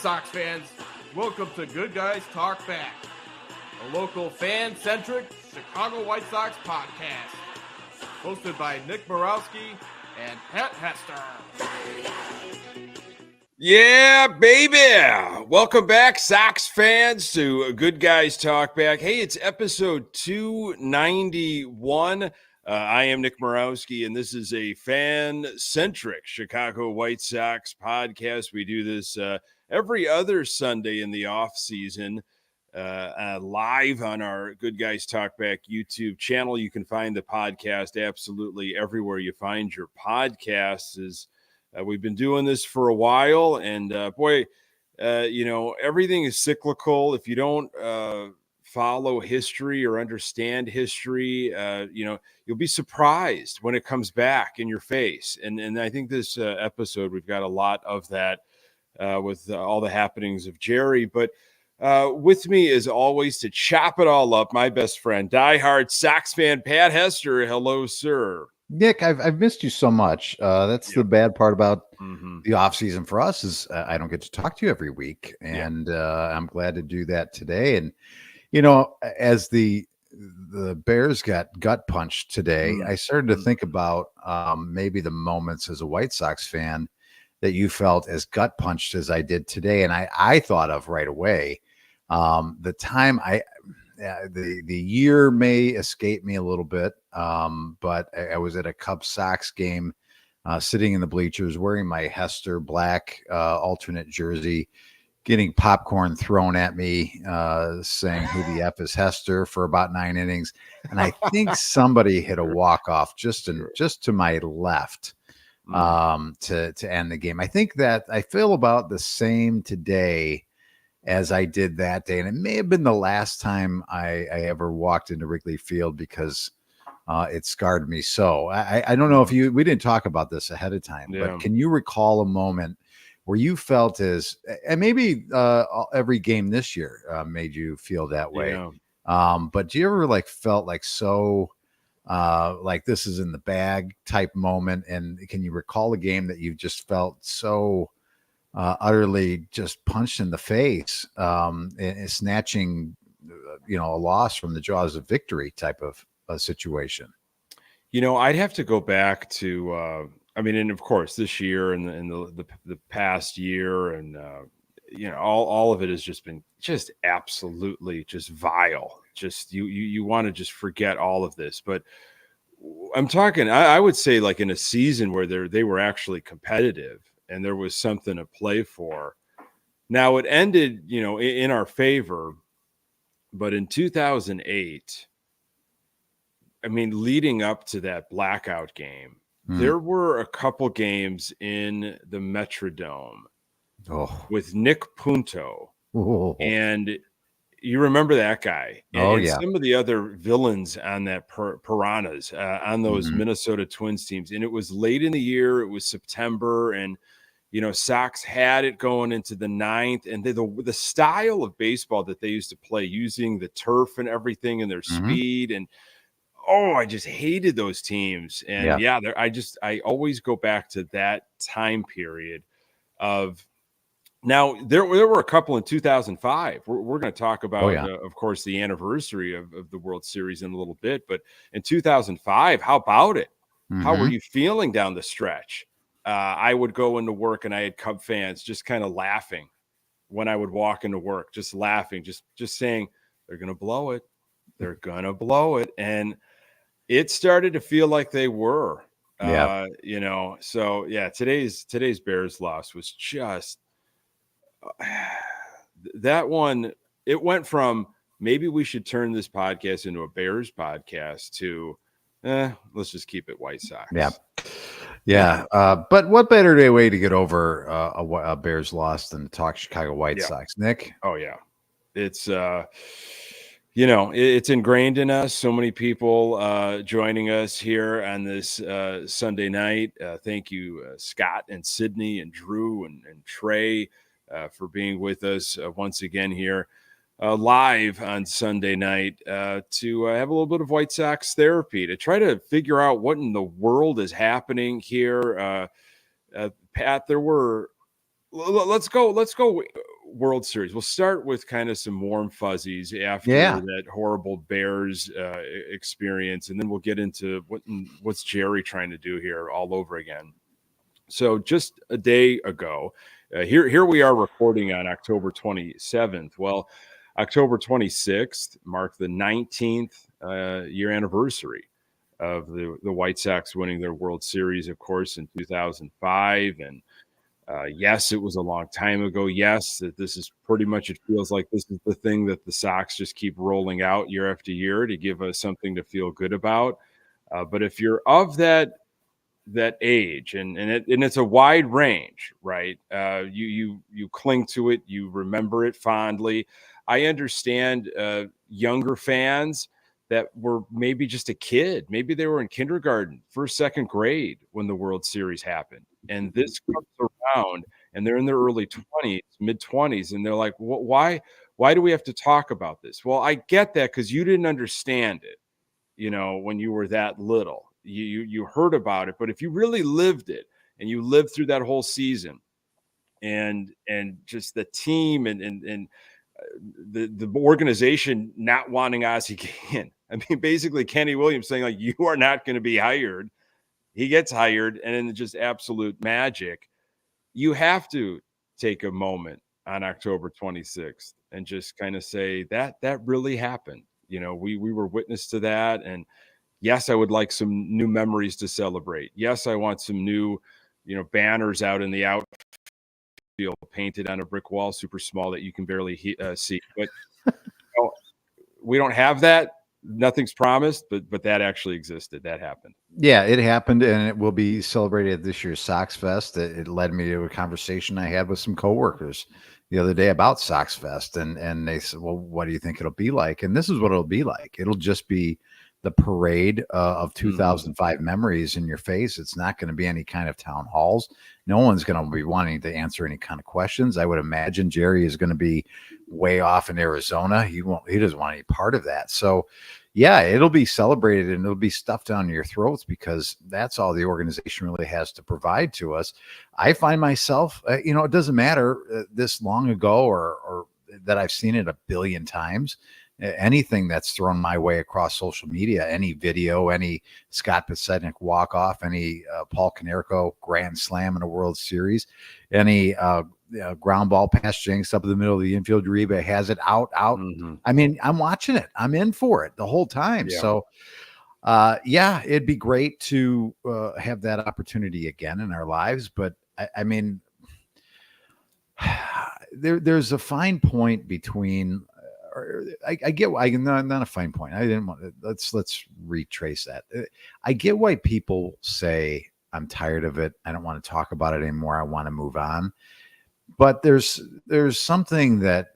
Sox fans. Welcome to Good Guys Talk Back, a local fan-centric Chicago White Sox podcast, hosted by Nick Murawski and Pat Hester. Yeah, baby. Welcome back, Sox fans, to Good Guys Talk Back. Hey, it's episode 291. I am Nick Murawski, and this is a fan-centric Chicago White Sox podcast. We do this every other Sunday in the off-season, live on our Good Guys Talk Back YouTube channel. You can find the podcast absolutely everywhere you find your podcasts. We've been doing this for a while, and everything is cyclical. If you don't follow history or understand history, you'll be surprised when it comes back in your face. And I think this episode, we've got a lot of that with all the happenings of Jerry. But with me, as always, to chop it all up, my best friend, diehard Sox fan, Pat Hester. Hello, sir. Nick, I've missed you so much. That's the bad part about the off season for us is I don't get to talk to you every week, and I'm glad to do that today. And as the Bears got gut punched today, I started to think about maybe the moments as a White Sox fan that you felt as gut punched as I did today, and I thought of right away the time the year may escape me a little bit, but I was at a Cubs Sox game, sitting in the bleachers, wearing my Hester black alternate jersey, getting popcorn thrown at me, saying "Who the F is Hester" for about 9 innings, and I think somebody hit a walk-off just to my left to end the game. I think that I feel about the same today as I did that day. And it may have been the last time I ever walked into Wrigley Field because it scarred me. So I don't know if we didn't talk about this ahead of time, but can you recall a moment where you felt and maybe every game this year made you feel that way. But do you ever felt so like this is in the bag type moment? And can you recall a game that you just felt so utterly just punched in the face, and snatching, a loss from the jaws of victory type of a situation? I'd have to go back to, and of course this year and the past year, and all of it has just been just absolutely just vile. Just you want to just forget all of this, but I'm talking. I would say in a season where they were actually competitive and there was something to play for. Now it ended, in our favor, but in 2008, leading up to that blackout game, there were a couple games in the Metrodome with Nick Punto, and you remember that guy. And some of the other villains on that Piranhas on those Minnesota Twins teams. And it was late in the year. It was September, and Sox had it going into the 9th, and the style of baseball that they used to play, using the turf and everything and their speed, and I just hated those teams. And I always go back to that time period of. Now there were a couple in 2005. We're going to talk about, of course, the anniversary of the World Series in a little bit. But in 2005, how about it? How were you feeling down the stretch? I would go into work and I had Cub fans just kind of laughing when I would walk into work, just laughing, just saying, they're going to blow it. They're going to blow it. And it started to feel like they were, so today's Bears loss was just that one. It went from maybe we should turn this podcast into a Bears podcast to let's just keep it White Sox. But what better way to get over a Bears loss than to talk Chicago White Sox, Nick? It's it's ingrained in us. So many people joining us here on this Sunday night. Thank you, Scott and Sydney and Drew and Trey for being with us once again here live on Sunday night to have a little bit of White Sox therapy, to try to figure out what in the world is happening here. Pat, let's go World Series. We'll start with kind of some warm fuzzies after that horrible Bears experience, and then we'll get into what's Jerry trying to do here all over again. So just a day ago, here we are recording on October 27th. Well, October 26th marked the 19th year anniversary of the White Sox winning their World Series, of course, in 2005. And yes, it was a long time ago. Yes, that this is pretty much, it feels like this is the thing that the Sox just keep rolling out year after year to give us something to feel good about. But if you're of that age, and it's a wide range, right? You cling to it, you remember it fondly. I understand younger fans that were maybe just a kid, maybe they were in kindergarten, first, second grade when the World Series happened, and this comes around, and they're in their early 20s, mid 20s, and they're like, why do we have to talk about this? Well, I get that because you didn't understand it, when you were that little. You heard about it, but if you really lived it and you lived through that whole season and just the team and the organization not wanting Ozzie Guillen. I mean, basically Kenny Williams saying, like, you are not going to be hired. He gets hired, and then just absolute magic. You have to take a moment on October 26th and just kind of say that really happened. We were witness to that. And yes, I would like some new memories to celebrate. Yes, I want some new, banners out in the outfield painted on a brick wall, super small that you can barely see. But we don't have that. Nothing's promised, but that actually existed. That happened. Yeah, it happened, and it will be celebrated at this year's Sox Fest. It led me to a conversation I had with some coworkers the other day about Sox Fest, and they said, well, what do you think it'll be like? And this is what it'll be like. It'll just be the parade of 2005 memories in your face. It's not going to be any kind of town halls. No one's going to be wanting to answer any kind of questions. I would imagine Jerry is going to be way off in Arizona. He doesn't want any part of that. So yeah, it'll be celebrated and it'll be stuffed down your throats because that's all the organization really has to provide to us. I find myself, it doesn't matter this long ago or that I've seen it a billion times. Anything that's thrown my way across social media, any video, any Scott Podsednik walk-off, any Paul Konerko grand slam in a World Series, any ground ball pass Jinx up in the middle of the infield, Uribe has it out. Mm-hmm. I mean, I'm watching it. I'm in for it the whole time. Yeah. So, it'd be great to have that opportunity again in our lives. But I mean, there's a fine point between. I get why not a fine point. I didn't want to, let's retrace that. I get why people say I'm tired of it. I don't want to talk about it anymore. I want to move on. But there's something that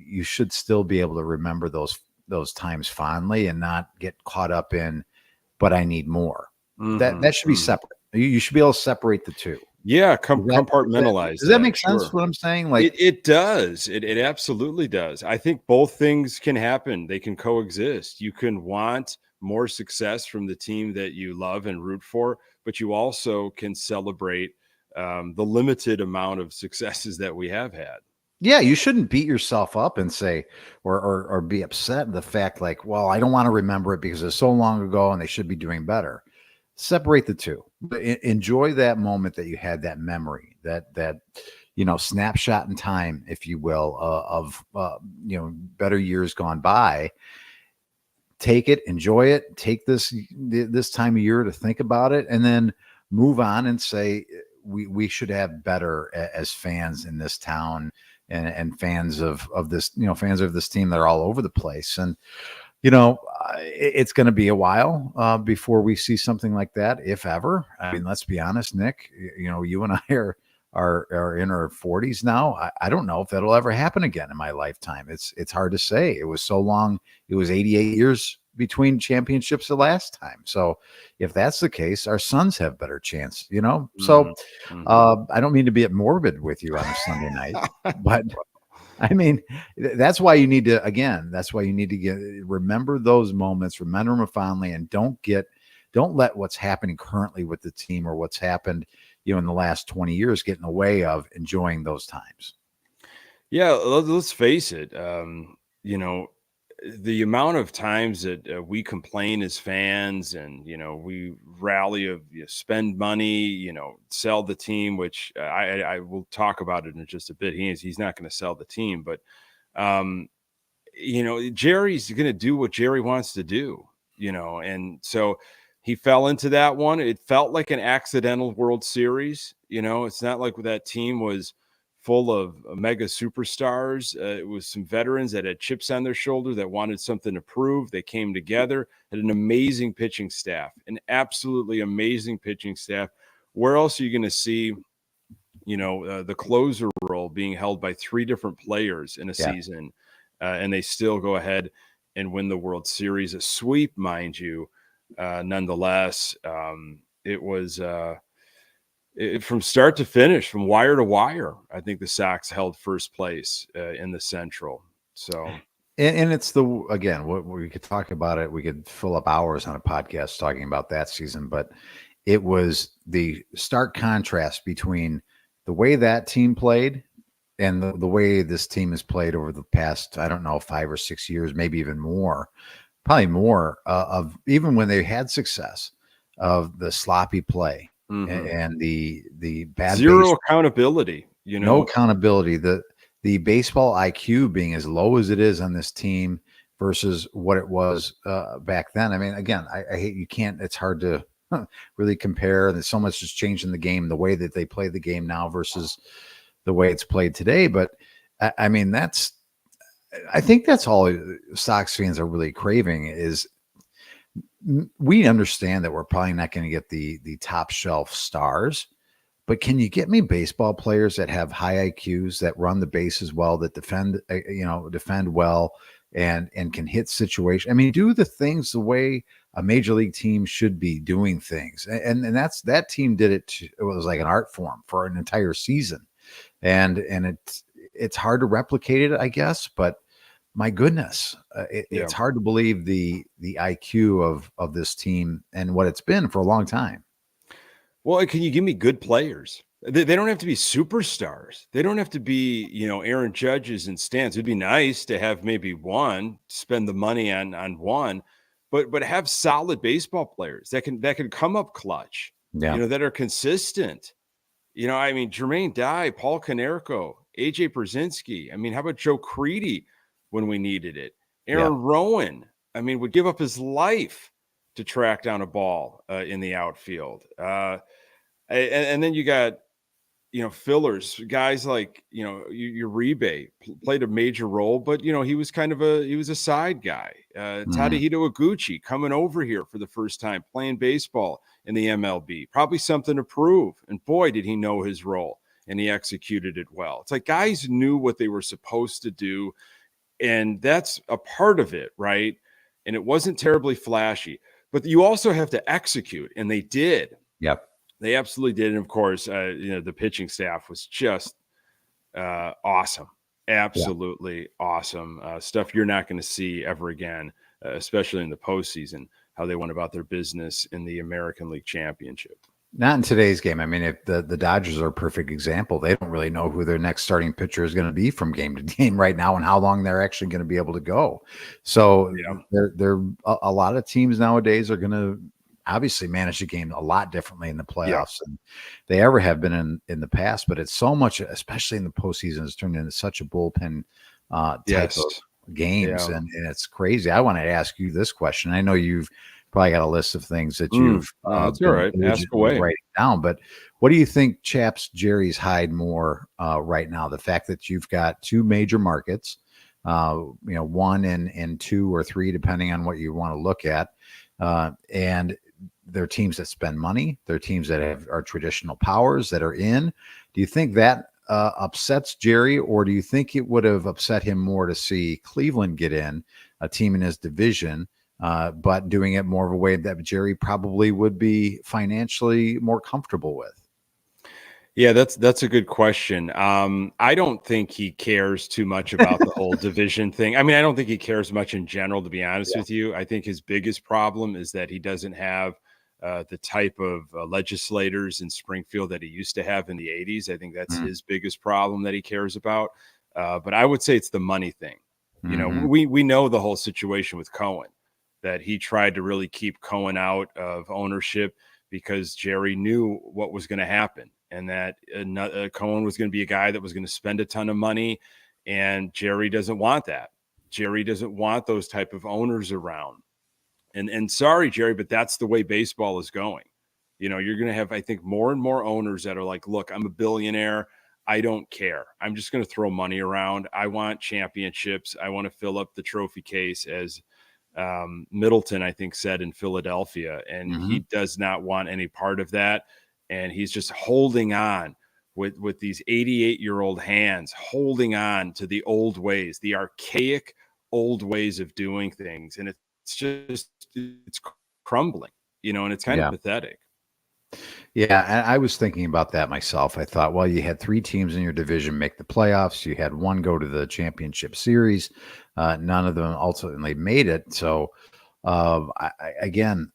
you should still be able to remember those times fondly and not get caught up in. But I need more. Mm-hmm. That should be separate. You should be able to separate the two. Yeah, compartmentalize. Does that make sense? Sure. What I'm saying? Like it does. It absolutely does. I think both things can happen. They can coexist. You can want more success from the team that you love and root for, but you also can celebrate the limited amount of successes that we have had. Yeah, you shouldn't beat yourself up and say or be upset at the fact like, well, I don't want to remember it because it's so long ago and they should be doing better. Separate the two. Enjoy that moment that you had, that memory, that snapshot in time, if you will, of better years gone by. Take it, enjoy it. Take this time of year to think about it, and then move on and say we should have better as fans in this town and fans of this fans of this team that are all over the place. And it's going to be a while before we see something like that, if ever. I mean, let's be honest, Nick. You and I are in our 40s now. I don't know if that'll ever happen again in my lifetime. It's hard to say. It was so long. It was 88 years between championships the last time. So if that's the case, our sons have better chance. So I don't mean to be morbid with you on a Sunday night, but. I mean, that's why you need to remember those moments, remember them fondly, and don't let what's happening currently with the team or what's happened, in the last 20 years get in the way of enjoying those times. Yeah, let's face it. You know, the amount of times that we complain as fans, and we rally of spend money, sell the team, which I will talk about it in just a bit. He's not going to sell the team, but um, Jerry's going to do what Jerry wants to do. And so he fell into that one. It felt like an accidental World Series. It's not like that team was full of mega superstars. It was some veterans that had chips on their shoulder that wanted something to prove. They came together, had an amazing pitching staff, an absolutely amazing pitching staff. Where else are you going to see, the closer role being held by three different players in a season, and they still go ahead and win the World Series, a sweep, mind you. Nonetheless, it was from start to finish, from wire to wire. I think the Sox held first place in the Central. So, and it's again, what we could talk about it. We could fill up hours on a podcast talking about that season, but it was the stark contrast between the way that team played and the way this team has played over the past, I don't know, 5 or 6 years, maybe even more, probably more, of even when they had success, of the sloppy play and the bad zero accountability, no accountability, the baseball IQ being as low as it is on this team versus what it was back then. I mean, again, I hate, you can't, it's hard to really compare. There's so much has changed in the game, the way that they play the game now versus the way it's played today. But I mean, I think that's all Sox fans are really craving is, we understand that we're probably not going to get the top shelf stars, but can you get me baseball players that have high IQs, that run the bases well, that defend well, and can hit situation? I mean, do the things the way a major league team should be doing things. And that team did it. It was like an art form for an entire season. And it's hard to replicate it, I guess, but my goodness, it's hard to believe the IQ of this team and what it's been for a long time. Well, can you give me good players? They don't have to be superstars. They don't have to be, Aaron Judges and Stans. It'd be nice to have maybe one, spend the money on one, but have solid baseball players that can come up clutch, that are consistent. I mean, Jermaine Dye, Paul Konerko, AJ Brzezinski. I mean, how about Joe Creedy when we needed it? Aaron Rowan, I mean, would give up his life to track down a ball in the outfield. And then you got, fillers, guys like, Uribe played a major role, but, he was he was a side guy. Tadahito Iguchi coming over here for the first time, playing baseball in the MLB, probably something to prove. And boy, did he know his role, and he executed it well. It's like guys knew what they were supposed to do, and that's a part of it, right? And it wasn't terribly flashy, but you also have to execute, and they did. Yep. They absolutely did. And of course, the pitching staff was just awesome. Absolutely awesome stuff you're not going to see ever again, especially in the postseason, how they went about their business in the American League Championship. Not in today's game. I mean, if the Dodgers are a perfect example, they don't really know who their next starting pitcher is going to be from game to game right now and how long they're actually going to be able to go. So they're a lot of teams nowadays are going to obviously manage the game a lot differently in the playoffs than they ever have been in the past. But it's so much, especially in the postseason, it's turned into such a bullpen type of games. And it's crazy. I want to ask you this question. I know you've probably got a list of things that you've that's all right. Ask away. Writing down, but what do you think chaps Jerry's hide more right now? The fact that you've got two major markets, one and two or three, depending on what you want to look at, and they're teams that spend money. They're teams that are traditional powers that are in. Do you think that upsets Jerry, or do you think it would have upset him more to see Cleveland get in, a team in his division, but doing it more of a way that Jerry probably would be financially more comfortable with? Yeah, that's a good question. I don't think he cares too much about the whole division thing. I mean, I don't think he cares much in general, to be honest with you. I think his biggest problem is that he doesn't have the type of legislators in Springfield that he used to have in the 80s. I think that's his biggest problem that he cares about. But I would say it's the money thing. You know, we know the whole situation with Cohen, that he tried to really keep Cohen out of ownership because Jerry knew what was going to happen, and that Cohen was going to be a guy that was going to spend a ton of money, and Jerry doesn't want that. Jerry doesn't want those type of owners around. And sorry, Jerry, but that's the way baseball is going. You know, you're going to have, I think, more and more owners that are like, look, I'm a billionaire. I don't care. I'm just going to throw money around. I want championships. I want to fill up the trophy case, as Middleton, I think, said in Philadelphia. And he does not want any part of that. And he's just holding on with these 88-year-old hands, holding on to the old ways, the archaic old ways of doing things. And it's crumbling, you know, and it's kind of pathetic. Yeah, and I was thinking about that myself. I thought, well, you had 3 teams in your division make the playoffs. You had 1 go to the championship series. None of them ultimately made it. So, again,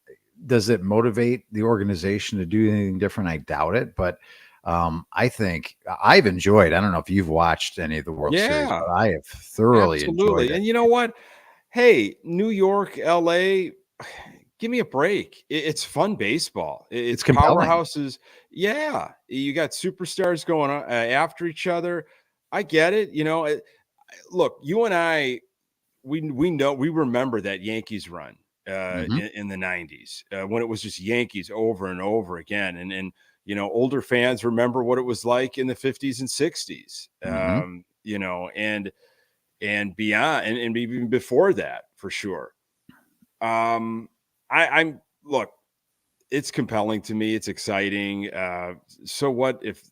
does it motivate the organization to do anything different? I doubt it. But I think I've enjoyed. I don't know if you've watched any of the World Series, but I have thoroughly enjoyed it. And you know what? Hey, New York, LA. Give me a break. It's fun baseball. It's powerhouses. Yeah. You got superstars going on after each other. I get it. You know, look, you and I, we remember that Yankees run in the 90s when it was just Yankees over and over again. And, you know, older fans remember what it was like in the 50s and 60s, you know, and beyond, and even before that, for sure. I'm look, it's compelling to me. It's exciting. So what if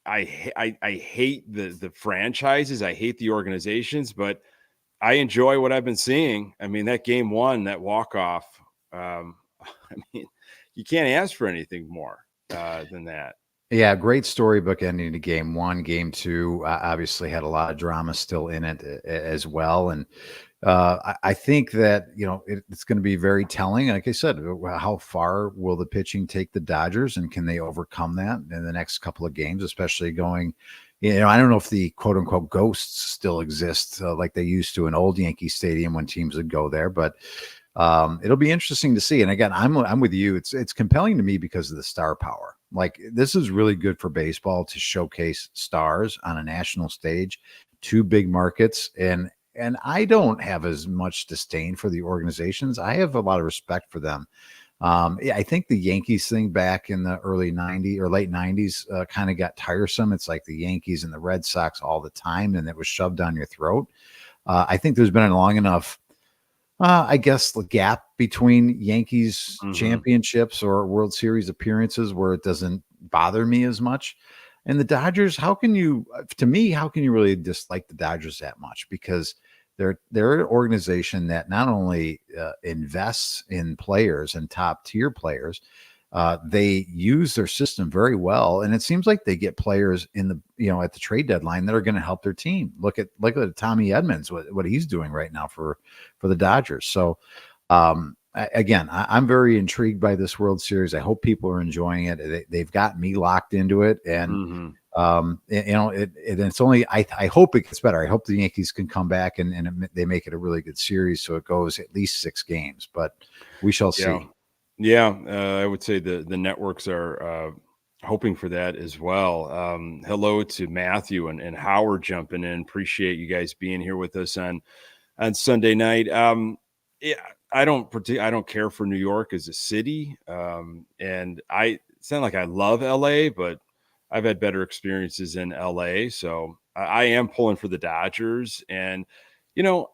I hate the franchises, I hate the organizations, but I enjoy what I've been seeing. I mean, that game 1, that walk-off, I mean, you can't ask for anything more than that. Yeah, great storybook ending to game 1. Game 2 obviously had a lot of drama still in it as well. And I think that, you know, it's going to be very telling. Like I said, how far will the pitching take the Dodgers, and can they overcome that in the next couple of games, especially going, you know, I don't know if the quote unquote ghosts still exist like they used to in old Yankee Stadium when teams would go there, but it'll be interesting to see. And again, I'm with you. It's compelling to me because of the star power. Like, this is really good for baseball to showcase stars on a national stage, 2 big markets. And I don't have as much disdain for the organizations. I have a lot of respect for them. I think the Yankees thing back in the early 90s or late 90s kind of got tiresome. It's like the Yankees and the Red Sox all the time, and it was shoved down your throat. I think there's been a long enough, I guess, the gap between Yankees championships or World Series appearances where it doesn't bother me as much. And the Dodgers, how can you really dislike the Dodgers that much? Because they're an organization that not only invests in players and top tier players, they use their system very well, and it seems like they get players in the, you know, at the trade deadline that are going to help their team. Look at Tommy Edmonds, what he's doing right now for the Dodgers. So again, I'm very intrigued by this World Series. I hope people are enjoying it. They've got me locked into it, and you know, it's only, I hope it gets better. I hope the Yankees can come back and they make it a really good series, so it goes at least 6 games, but we shall see. Yeah, I would say the networks are hoping for that as well. Hello to Matthew and Howard jumping in. Appreciate you guys being here with us on Sunday night. Yeah, I don't care for New York as a city, and it's not like I love LA, but I've had better experiences in LA, so I am pulling for the Dodgers. And you know,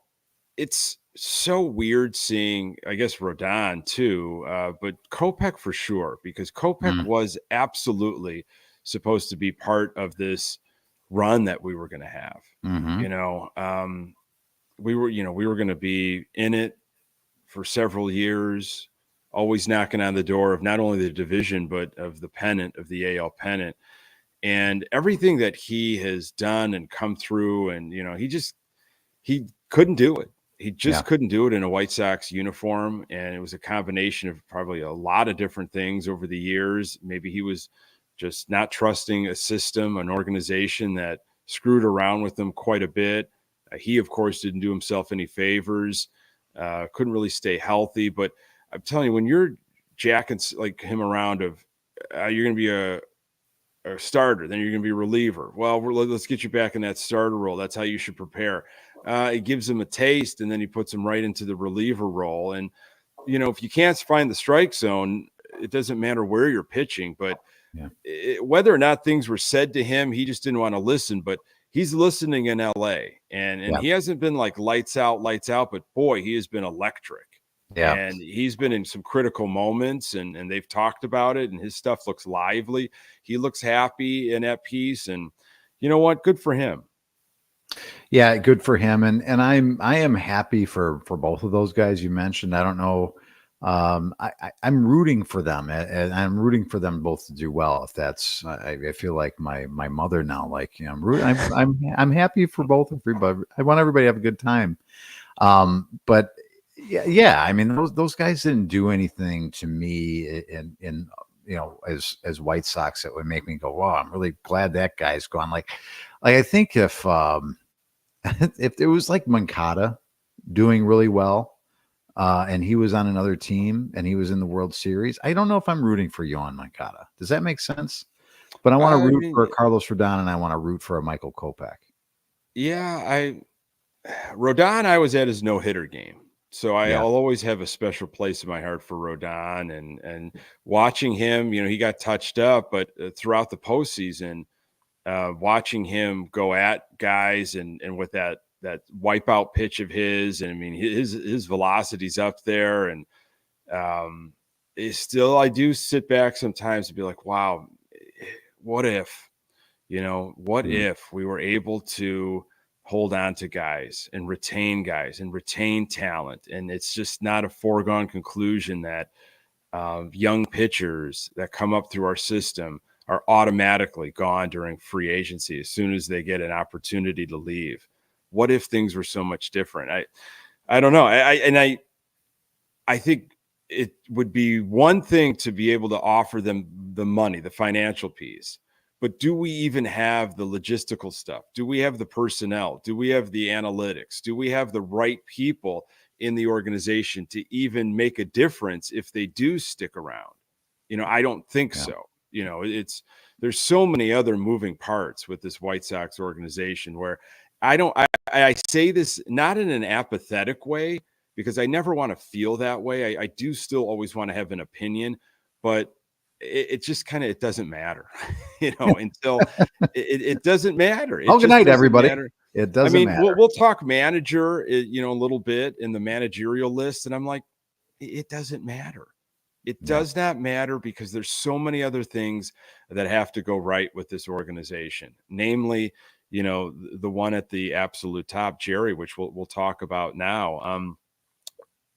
it's so weird seeing, I guess, Rodon too, but Kopech for sure, because Kopech was absolutely supposed to be part of this run that we were going to have. You know, we were going to be in it for several years, always knocking on the door of not only the division, but of the pennant, of the AL pennant. And everything that he has done and come through, and, you know, he couldn't do it. He just couldn't do it in a White Sox uniform. And it was a combination of probably a lot of different things over the years. Maybe he was just not trusting a system, an organization that screwed around with them quite a bit. He, of course, didn't do himself any favors. Couldn't really stay healthy. But I'm telling you, when you're jacking like him around of you're going to be a starter, then you're going to be a reliever. Well, let's get you back in that starter role. That's how you should prepare. It gives him a taste, and then he puts him right into the reliever role. And, if you can't find the strike zone, it doesn't matter where you're pitching. But whether or not things were said to him, he just didn't want to listen. But he's listening in L.A., and he hasn't been like lights out, but, boy, he has been electric. Yeah. And he's been in some critical moments, and they've talked about it, and his stuff looks lively. He looks happy and at peace, and you know what? Good for him. Yeah, good for him. And I am happy for both of those guys you mentioned. I don't know. I'm rooting for them, and I'm rooting for them both to do well. If that's, I feel like my mother now, like, I'm happy for both of everybody. I want everybody to have a good time. But yeah. I mean, those guys didn't do anything to me in as White Sox that would make me go, wow, I'm really glad that guy's gone. Like I think if it was like Moncada doing really well, and he was on another team and he was in the World Series, I don't know if I'm rooting for Yohan Moncada. Does that make sense? But I want to root for Carlos Rodon, and I want to root for a Michael Kopech. Yeah, Rodon, I was at his no-hitter game. So I'll always have a special place in my heart for Rodon, and watching him, he got touched up, but throughout the postseason, watching him go at guys and with that wipeout pitch of his, and I mean, his velocity's up there, and I do sit back sometimes and be like, wow, what if, if we were able to hold on to guys and retain talent. And it's just not a foregone conclusion that young pitchers that come up through our system are automatically gone during free agency as soon as they get an opportunity to leave. What if things were so much different? I don't know. I think it would be one thing to be able to offer them the money, the financial piece. But do we even have the logistical stuff? Do we have the personnel? Do we have the analytics? Do we have the right people in the organization to even make a difference if they do stick around? I don't think so. There's so many other moving parts with this White Sox organization where I say this not in an apathetic way, because I never want to feel that way. I do still always want to have an opinion, but it just kind of, it doesn't matter, until it doesn't matter. Good night, everybody. Matter. It doesn't matter. We'll talk manager, a little bit in the managerial list. And I'm like, it doesn't matter. It does not matter, because there's so many other things that have to go right with this organization. Namely, the one at the absolute top, Jerry, which we'll talk about now.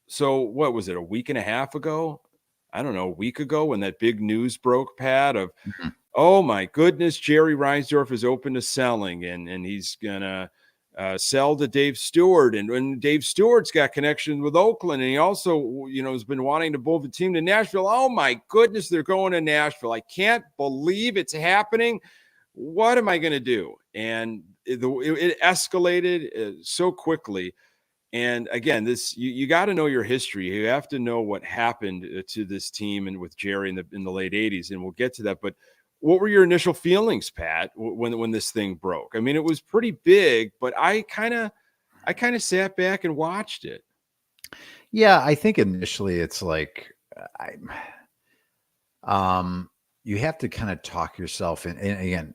So what was it, a week and a half ago? I don't know, a week ago, when that big news broke, Pat, of, oh my goodness, Jerry Reinsdorf is open to selling, and he's going to sell to Dave Stewart. And Dave Stewart's got connection with Oakland, and he also, has been wanting to move the team to Nashville. Oh my goodness, they're going to Nashville. I can't believe it's happening. What am I going to do? And it escalated so quickly. And again, you got to know your history. You have to know what happened to this team and with Jerry in the late 80s, and we'll get to that. But what were your initial feelings, Pat, when this thing broke? I mean, it was pretty big, but I kind of sat back and watched it. Yeah, I think initially it's like you have to kind of talk yourself in. And again,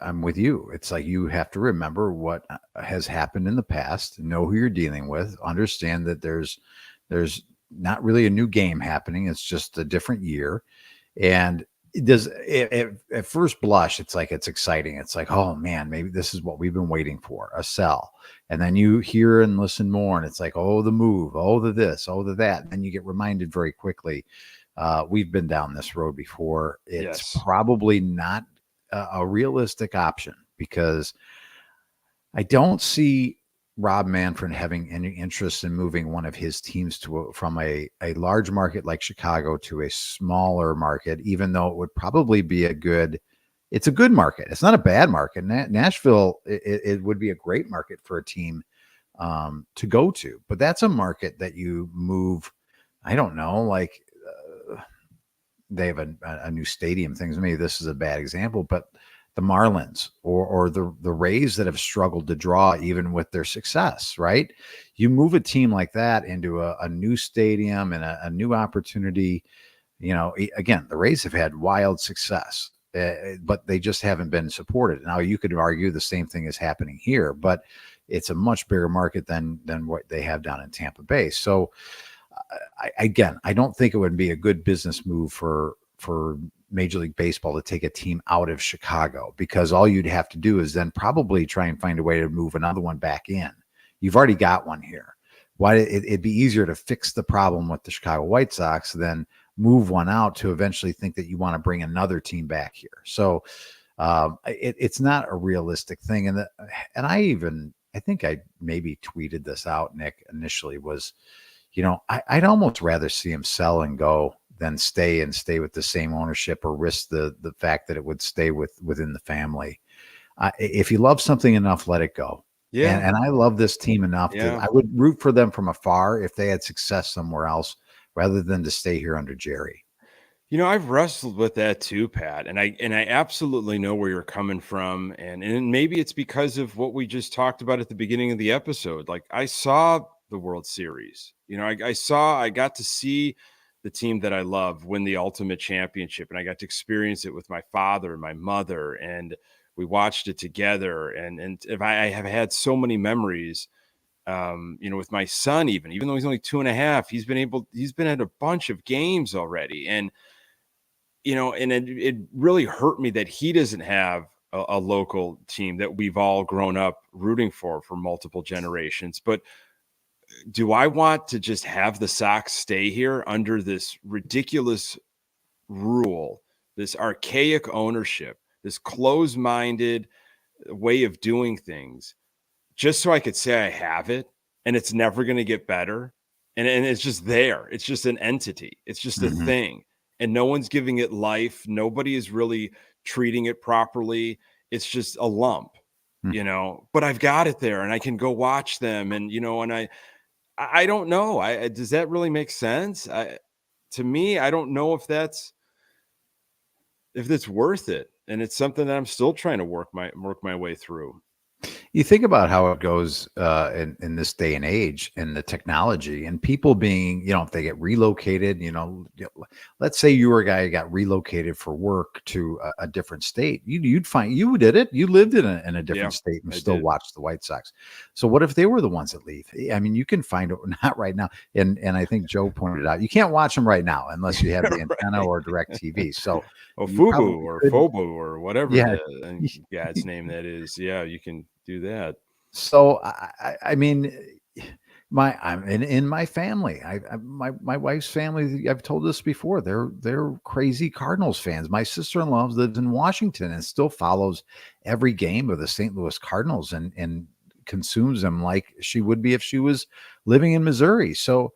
I'm with you. It's like you have to remember what has happened in the past, know who you're dealing with, understand that there's not really a new game happening. It's just a different year. And at first blush, it's like, it's exciting. It's like, oh man, maybe this is what we've been waiting for, a sell. And then you hear and listen more, and it's like, oh, the move, oh, the this, oh, the that. And then you get reminded very quickly, we've been down this road before. It's probably not a realistic option, because I don't see Rob Manfred having any interest in moving one of his teams from a large market like Chicago to a smaller market, even though it would probably be a good it's a good market. It's not a bad market. Nashville, it would be a great market for a team to go to, but that's a market that you move. I don't know, like they have a new stadium. Things. Maybe this is a bad example, but the Marlins or the Rays that have struggled to draw even with their success, right? You move a team like that into a new stadium and a new opportunity. Again, the Rays have had wild success, but they just haven't been supported. Now, you could argue the same thing is happening here, but it's a much bigger market than what they have down in Tampa Bay. So, I don't think it would be a good business move for Major League Baseball to take a team out of Chicago, because all you'd have to do is then probably try and find a way to move another one back in. You've already got one here. Why it'd be easier to fix the problem with the Chicago White Sox than move one out to eventually think that you want to bring another team back here. So it's not a realistic thing. And I think I maybe tweeted this out, Nick, initially was, I'd almost rather see him sell and go than stay with the same ownership or risk the fact that it would stay within the family. If you love something enough, let it go. Yeah. And I love this team enough that I would root for them from afar if they had success somewhere else rather than to stay here under Jerry. I've wrestled with that too, Pat, and I absolutely know where you're coming from, and maybe it's because of what we just talked about at the beginning of the episode. Like, I saw the World Series, I got to see the team that I love win the ultimate championship, and I got to experience it with my father and my mother, and we watched it together. And if I have had so many memories, with my son, even though he's only 2.5, he's been at a bunch of games already. And, and it really hurt me that he doesn't have a local team that we've all grown up rooting for multiple generations. But do I want to just have the Sox stay here under this ridiculous rule, this archaic ownership, this closed-minded way of doing things, just so I could say I have it and it's never going to get better? And it's just there. It's just an entity. It's just a thing. And no one's giving it life. Nobody is really treating it properly. It's just a lump, but I've got it there and I can go watch them. And, and I don't know. Does that really make sense? To me, I don't know if that's worth it. And it's something that I'm still trying to work my way through. You think about how it goes in this day and age, and the technology, and people being, if they get relocated, let's say you were a guy who got relocated for work to a different state. You'd find you did it. You lived in a different state and still watched the White Sox. So what if they were the ones that leave? I mean, you can find it, not right now. And I think Joe pointed out, you can't watch them right now unless you have the antenna or direct TV. So Fubu or Fobu or whatever the guy's name that is. Yeah, you can do that. So I mean, I'm in my family. My wife's family, I've told this before, they're crazy Cardinals fans. My sister-in-law lives in Washington and still follows every game of the St. Louis Cardinals and consumes them like she would be if she was living in Missouri. So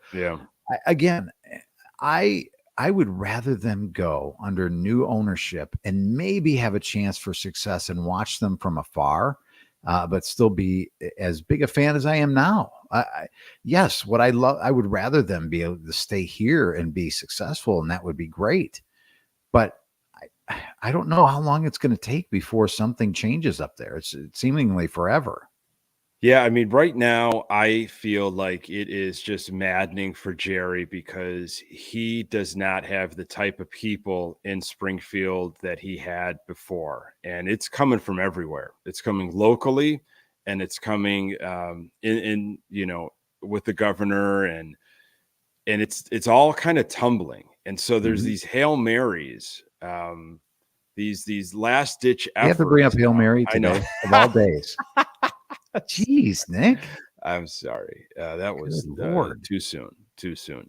I would rather them go under new ownership and maybe have a chance for success and watch them from afar, but still be as big a fan as I am now. Yes, what I love, I would rather them be able to stay here and be successful, and that would be great. But I don't know how long it's going to take before something changes up there. It's seemingly forever. Yeah, I mean, right now, I feel like it is just maddening for Jerry because he does not have the type of people in Springfield that he had before. And it's coming from everywhere. It's coming locally, and it's coming in with the governor, and it's all kind of tumbling. And so there's these Hail Marys, these last ditch efforts. You have to bring up Hail Mary today of all days. Jeez, Nick. I'm sorry. That was too soon.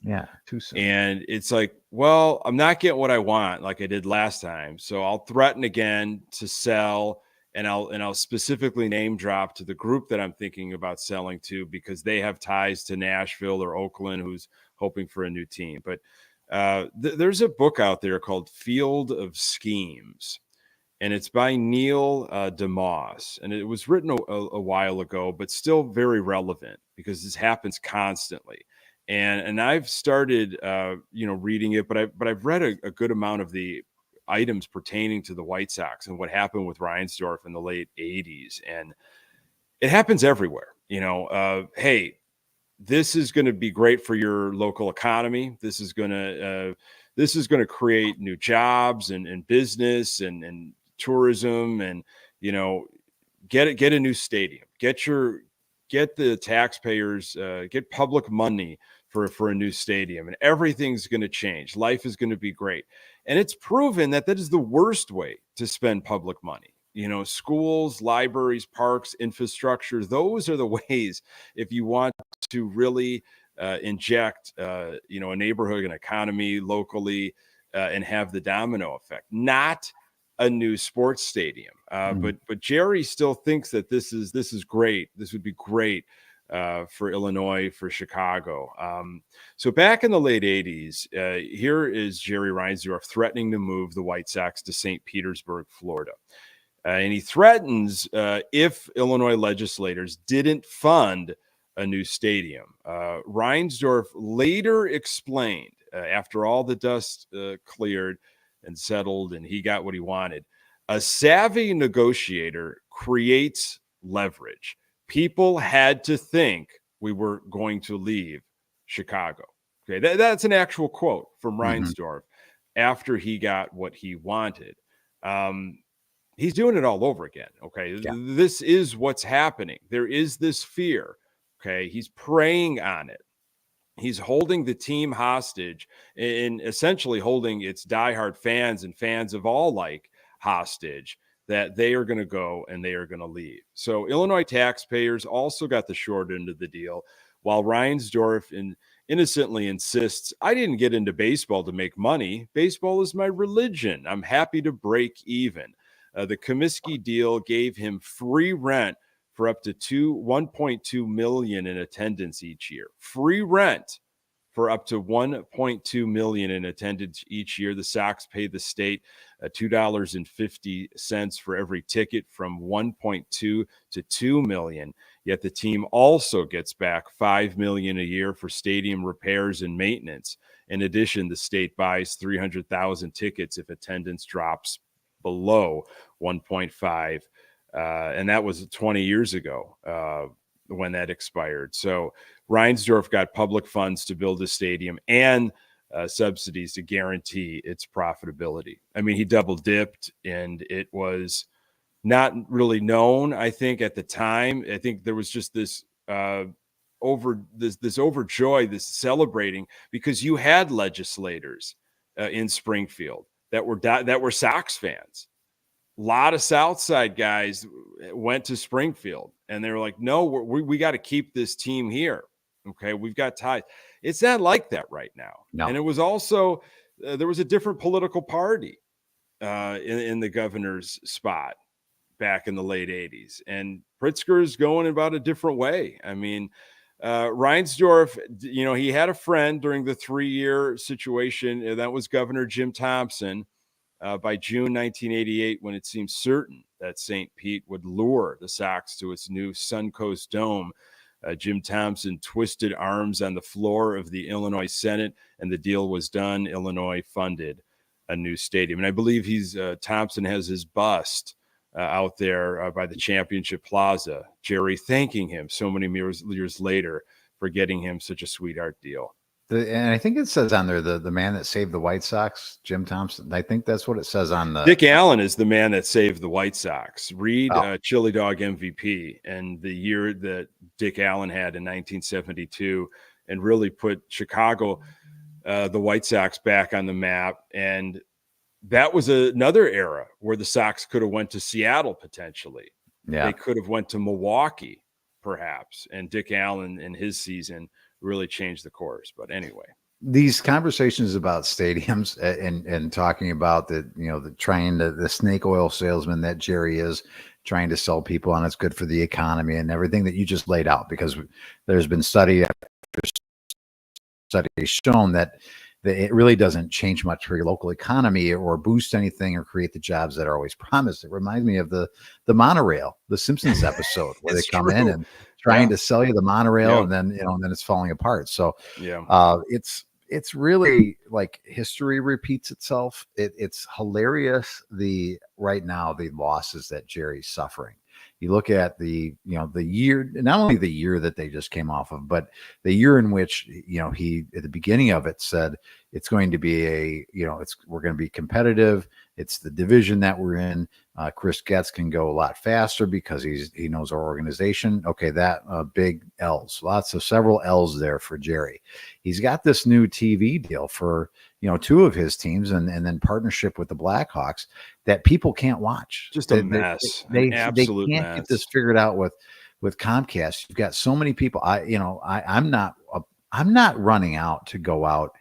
Yeah, too soon. And it's like, well, I'm not getting what I want like I did last time. So I'll threaten again to sell, and I'll specifically name drop to the group that I'm thinking about selling to because they have ties to Nashville or Oakland, who's hoping for a new team. But there's a book out there called Field of Schemes. and it's by Neil DeMoss, and it was written a while ago, but still very relevant because this happens constantly. And I've started, reading it, but I've read a good amount of the items pertaining to the White Sox and what happened with Reinsdorf in the late 80s. And it happens everywhere. Hey, this is going to be great for your local economy. This is going to create new jobs and business and tourism, and get a new stadium. Get the taxpayers, get public money for a new stadium, and everything's going to change. Life is going to be great. And it's proven that is the worst way to spend public money. Schools, libraries, parks, infrastructure, those are the ways if you want to really inject, a neighborhood, an economy locally, and have the domino effect, not a new sports stadium. But Jerry still thinks that this is great. This would be great for Illinois, for Chicago. So back in the late 80s, here is Jerry Reinsdorf threatening to move the White Sox to St. Petersburg, Florida. And he threatens if Illinois legislators didn't fund a new stadium. Reinsdorf later explained, after all the dust cleared and settled and he got what he wanted, a savvy negotiator creates leverage. People had to think we were going to leave Chicago. Okay, that's an actual quote from Reinsdorf after he got what he wanted. He's doing it all over again. Okay, This is what's happening. There is this fear. Okay, he's preying on it. He's holding the team hostage and essentially holding its diehard fans and fans of all hostage, that they are going to go and they are going to leave. So Illinois taxpayers also got the short end of the deal, while Reinsdorf innocently insists, I didn't get into baseball to make money. Baseball is my religion. I'm happy to break even. The Comiskey deal gave him free rent for up to $1.2 million in attendance each year. Free rent for up to $1.2 million in attendance each year. The Sox pay the state $2.50 for every ticket, from 1.2 to 2 million. Yet the team also gets back $5 million a year for stadium repairs and maintenance. In addition, the state buys 300,000 tickets if attendance drops below 1.5. And that was 20 years ago when that expired. So Reinsdorf got public funds to build a stadium and subsidies to guarantee its profitability. I mean, he double dipped, and it was not really known, I think, at the time. I think there was just this overjoy, this celebrating, because you had legislators in Springfield that were Sox fans. A lot of South Side guys went to Springfield, and they were like, no, we got to keep this team here. Okay, we've got ties. It's not like that right now. No. And it was also, there was a different political party in the governor's spot back in the late 80s. And Pritzker is going about a different way. I mean, Reinsdorf, he had a friend during the 3-year situation, and that was Governor Jim Thompson. By June 1988, when it seemed certain that St. Pete would lure the Sox to its new Suncoast Dome, Jim Thompson twisted arms on the floor of the Illinois Senate, and the deal was done. Illinois funded a new stadium. And I believe Thompson has his bust out there by the Championship Plaza. Jerry thanking him so many years later for getting him such a sweetheart deal. And I think it says on there, the man that saved the White Sox, Jim Thompson. I think that's what it says on the. Dick Allen is the man that saved the White Sox. Read Chili Dog MVP and the year that Dick Allen had in 1972, and really put Chicago, the White Sox, back on the map. And that was another era where the Sox could have went to Seattle potentially. Yeah, they could have went to Milwaukee perhaps. And Dick Allen in his season really changed the course. But anyway, these conversations about stadiums and talking about the snake oil salesman that Jerry is, trying to sell people on it's good for the economy and everything that you just laid out, because there's been study after study shown that it really doesn't change much for your local economy or boost anything or create the jobs that are always promised. It reminds me of the monorail, the Simpsons episode where they come in and trying to sell you the monorail, and then then it's falling apart. So it's really like history repeats itself. It's hilarious right now the losses that Jerry's suffering. You look at the year, not only the year that they just came off of, but the year in which he at the beginning of it said it's going to be we're going to be competitive. It's the division that we're in. Chris Getz can go a lot faster because he knows our organization. Okay, that big L's, several L's there for Jerry. He's got this new TV deal for two of his teams, and then partnership with the Blackhawks that people can't watch. Just a mess. They can't get this figured out with Comcast. You've got so many people. I'm not running out to go out.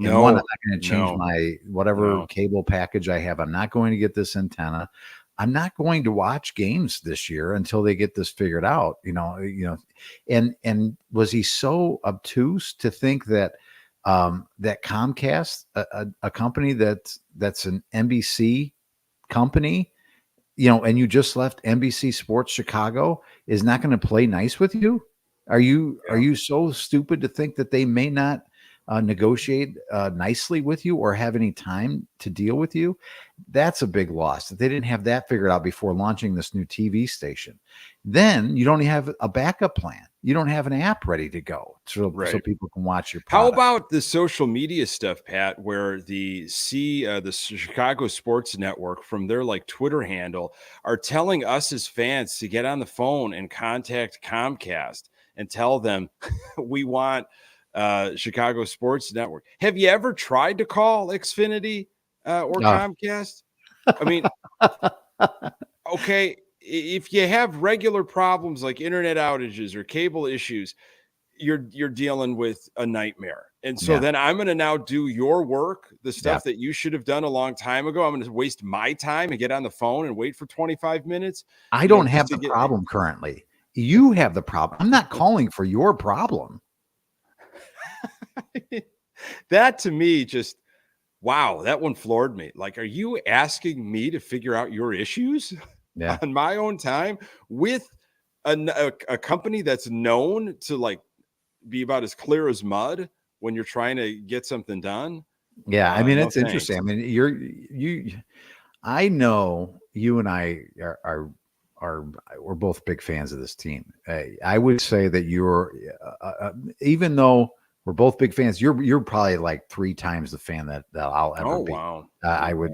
I'm not going to change my whatever cable package I have. I'm not going to get this antenna. I'm not going to watch games this year until they get this figured out. And was he so obtuse to think that that Comcast, a company that's an NBC company, and you just left NBC Sports Chicago, is not going to play nice with you? Are you so stupid to think that they may not negotiate nicely with you or have any time to deal with you? That's a big loss that they didn't have that figured out before launching this new TV station. Then you don't have a backup plan. You don't have an app ready to go so people can watch your product. How about the social media stuff, Pat, where the Chicago Sports Network from their Twitter handle are telling us as fans to get on the phone and contact Comcast and tell them we want Chicago Sports Network. Have you ever tried to call Xfinity or Comcast? I mean, okay, if you have regular problems like internet outages or cable issues, you're dealing with a nightmare. And so then I'm going to now do your work, the stuff that you should have done a long time ago. I'm going to waste my time and get on the phone and wait for 25 minutes. I don't have the problem currently. You have the problem. I'm not calling for your problem. That to me just, wow, that one floored me. Are you asking me to figure out your issues on my own time with a company that's known to be about as clear as mud when you're trying to get something done? Yeah, I mean, it's interesting. I mean, I know you and I we're both big fans of this team. I would say that you're, even though we're both big fans, you're probably 3 times the fan that I'll ever be. Wow.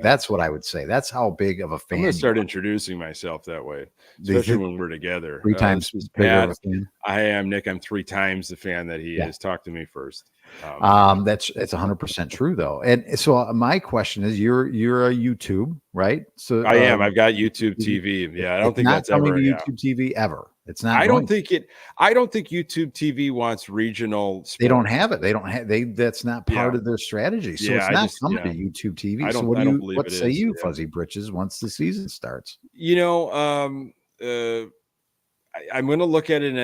That's what I would say. That's how big of a fan. I'm going to start introducing myself that way, especially when we're together. 3 times bigger of a fan. I am Nick. I'm 3 times the fan that he is. Talk to me first. That's 100% true though. And so my question is, you're a YouTube, right? So I am. I've got YouTube TV. Yeah, I don't think that's ever YouTube TV ever. It's not. I don't think YouTube TV wants regional sports. They don't have it. That's not part of their strategy. So it's not coming to YouTube TV. So what say you, Fuzzy Britches, once the season starts? I'm going to look at an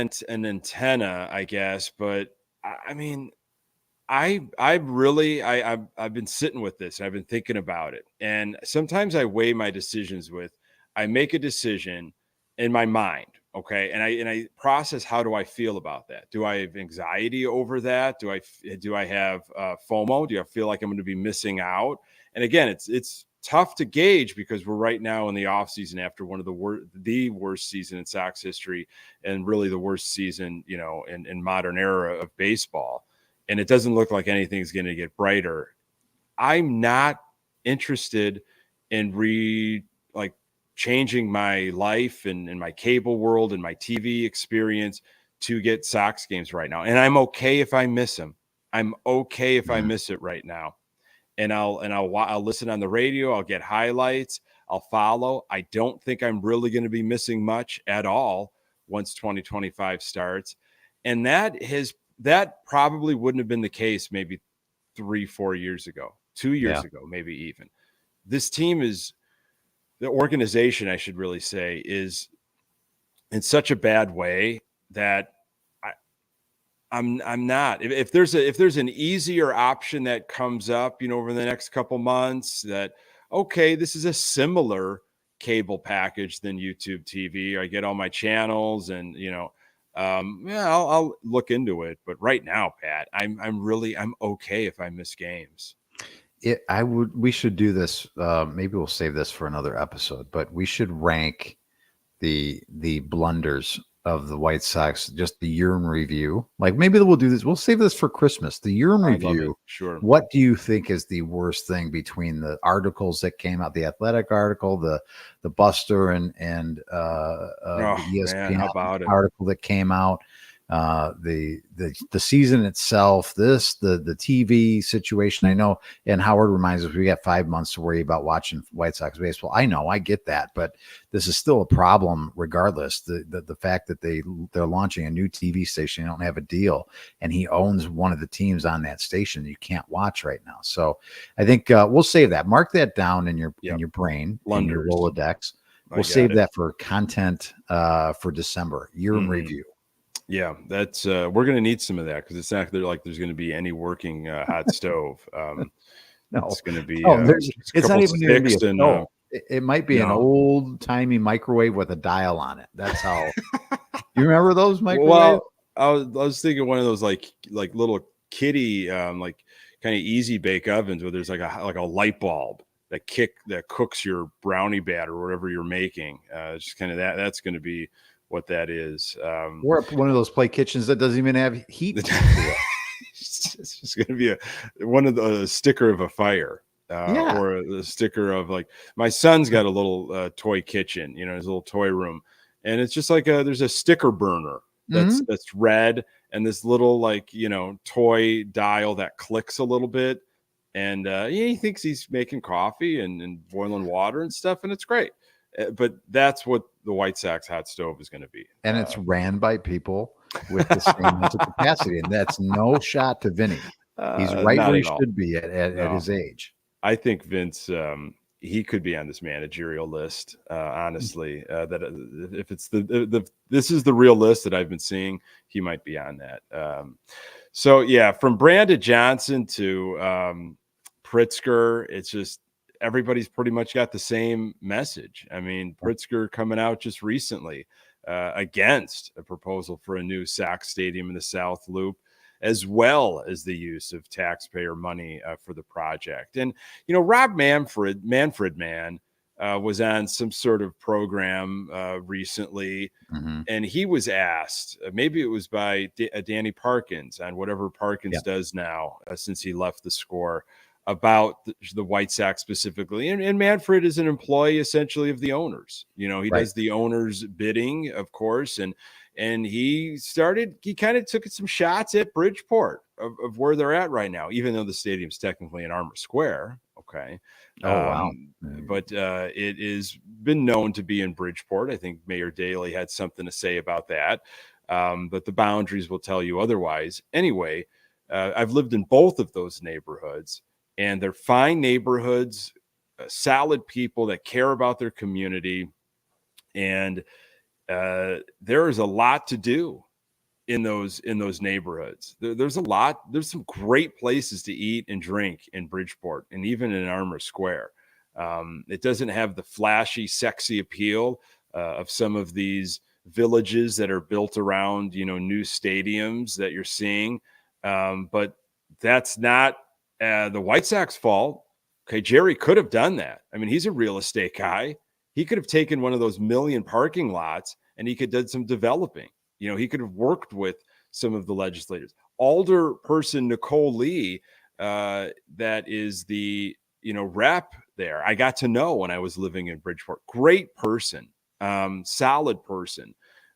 antenna, I guess, but I mean, I've been sitting with this. I've been thinking about it, and sometimes I weigh my decisions I make a decision in my mind. Okay. And I process, how do I feel about that? Do I have anxiety over that? Do I have FOMO? Do I feel like I'm going to be missing out? And again, it's tough to gauge because we're right now in the off season after one of the worst season in Sox history, and really the worst season, in modern era of baseball. And it doesn't look like anything's going to get brighter. I'm not interested in changing my life and my cable world and my TV experience to get Sox games right now. And I'm okay if I miss them. I'm okay if I miss it right now. And I'll listen on the radio. I'll get highlights. I'll follow. I don't think I'm really going to be missing much at all once 2025 starts. And that probably wouldn't have been the case maybe 3-4 years ago, 2 years ago, maybe even. This team the organization, I should really say, is in such a bad way that I'm not. If there's an easier option that comes up, over the next couple months, that okay, this is a similar cable package than YouTube TV. I get all my channels, and I'll look into it. But right now, Pat, I'm okay if I miss games. We should do this. Maybe we'll save this for another episode, but we should rank the blunders of the White Sox, just the year in review. Like maybe we'll do this. We'll save this for Christmas. The year in review. Sure. What do you think is the worst thing between the articles that came out, the Athletic article, the Buster and the ESPN article that came out, the season itself, the TV situation? I know, and Howard reminds us we got 5 months to worry about watching White Sox baseball. I know, I get that, but this is still a problem regardless. The fact that they're launching a new TV station, they don't have a deal, and he owns one of the teams on that station you can't watch right now. So I think we'll save that. Mark that down in your brain, in your Rolodex. We'll save that for content for December, year in review. Yeah, that's we're going to need some of that, because it's not like there's going to be any working hot stove. No, it's going to be. It's not even going to be a stove. It might be an old timey microwave with a dial on it. That's how. You remember those microwaves? Well, I was thinking one of those like little kitty like kind of easy bake ovens where there's like a light bulb that cooks your brownie batter or whatever you're making. It's just kind of that. That's going to be what that is. Or one of those play kitchens that doesn't even have heat. It's just going to be one of the sticker of a fire, or a sticker of, like, my son's got a little toy kitchen, his little toy room, and it's just like there's a sticker burner that's red, and this little toy dial that clicks a little bit, and he thinks he's making coffee and boiling water and stuff, and it's great. But that's what the White Sox hot stove is going to be. And it's ran by people with the same mental capacity. And that's no shot to Vinny. He's right where he should be at his age. I think Vince, he could be on this managerial list, honestly. That if it's this is the real list that I've been seeing, he might be on that. So, yeah, from Brandon Johnson to Pritzker, it's just, everybody's pretty much got the same message. I mean, Pritzker coming out just recently against a proposal for a new Sox stadium in the South Loop, as well as the use of taxpayer money for the project. And, Rob Manfred was on some sort of program recently, and he was asked, maybe it was by Danny Parkins, on whatever Parkins does now since he left the Score, about the White Sox specifically. And Manfred is an employee essentially of the owners. He does the owners' bidding, of course. And he kind of took some shots at Bridgeport of where they're at right now, even though the stadium's technically in Armour Square. Okay. Oh, wow. But it has been known to be in Bridgeport. I think Mayor Daley had something to say about that. But the boundaries will tell you otherwise. Anyway, I've lived in both of those neighborhoods, and they're fine neighborhoods, solid people that care about their community. And there is a lot to do in those neighborhoods. There's a lot. There's some great places to eat and drink in Bridgeport, and even in Armour Square. It doesn't have the flashy, sexy appeal of some of these villages that are built around, new stadiums that you're seeing. But that's not the White Sox fault. Okay, Jerry could have done that. I mean, he's a real estate guy. He could have taken one of those million parking lots and he could have done some developing. He could have worked with some of the legislators. Alder person Nicole Lee, that is the rep there, I got to know when I was living in Bridgeport. Great person, solid person.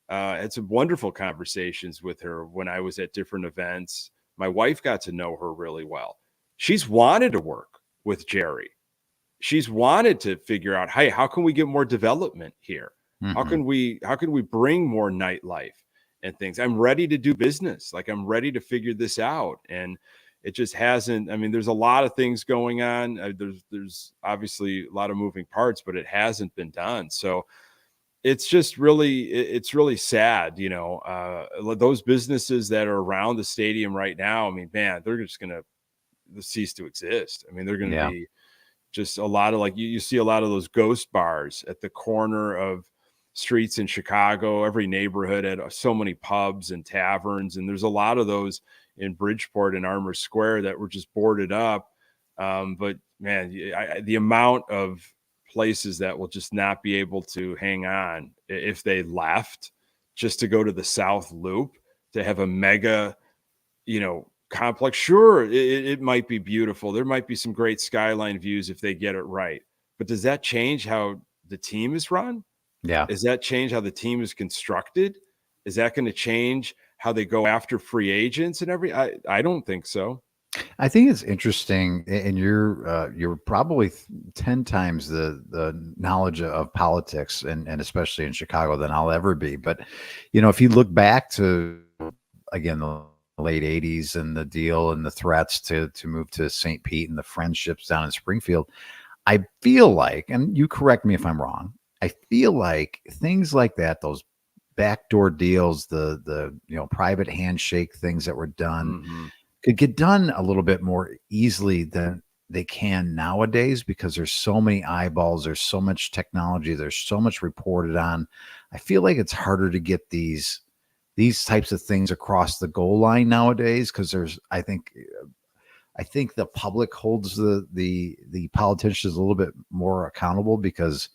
Had some wonderful conversations with her when I was at different events. My wife got to know her really well. She's wanted to work with Jerry. She's wanted to figure out, hey, how can we get more development here? How can we bring more nightlife and things? I'm ready to do business. Like, I'm ready to figure this out. And it just hasn't. I mean, there's a lot of things going on. There's obviously a lot of moving parts, but it hasn't been done. So it's just it's really sad, those businesses that are around the stadium right now. I mean, man, they're just going to cease to exist. I mean, they're going to be just a lot of, like, you see a lot of those ghost bars at the corner of streets in Chicago. Every neighborhood had so many pubs and taverns, and there's a lot of those in Bridgeport and Armour Square that were just boarded up. But man, the amount of places that will just not be able to hang on if they left just to go to the South Loop to have a mega, complex. Sure, it might be beautiful. There might be some great skyline views if they get it right. But does that change how the team is run? Yeah. Does that change how the team is constructed? Is that going to change how they go after free agents and I don't think so. I think it's interesting, and you're probably 10 times the knowledge of politics, and especially in Chicago, than I'll ever be. But if you look back to, again, the late 80s and the deal and the threats to move to St. Pete and the friendships down in Springfield, I feel like, and you correct me if I'm wrong, I feel like things like that, those backdoor deals, the private handshake things that were done, could get done a little bit more easily than they can nowadays, because there's so many eyeballs, there's so much technology, there's so much reported on. I feel like it's harder to get these types of things across the goal line nowadays, because I think the public holds the politicians a little bit more accountable, because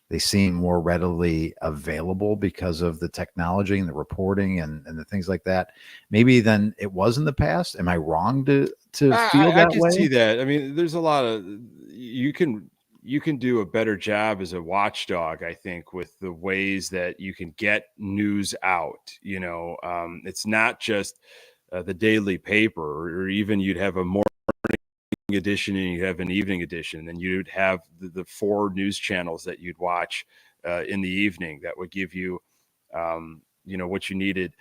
they seem more readily available because of the technology and the reporting and the things like that, maybe, than it was in the past. Am I wrong to feel that way? I can see that. I mean, there's a lot of, you can do a better job as a watchdog, I think, with the ways that you can get news out. It's not just the daily paper, or even you'd have a morning edition and you have an evening edition, and you'd have the 4 news channels that you'd watch in the evening that would give you what you needed.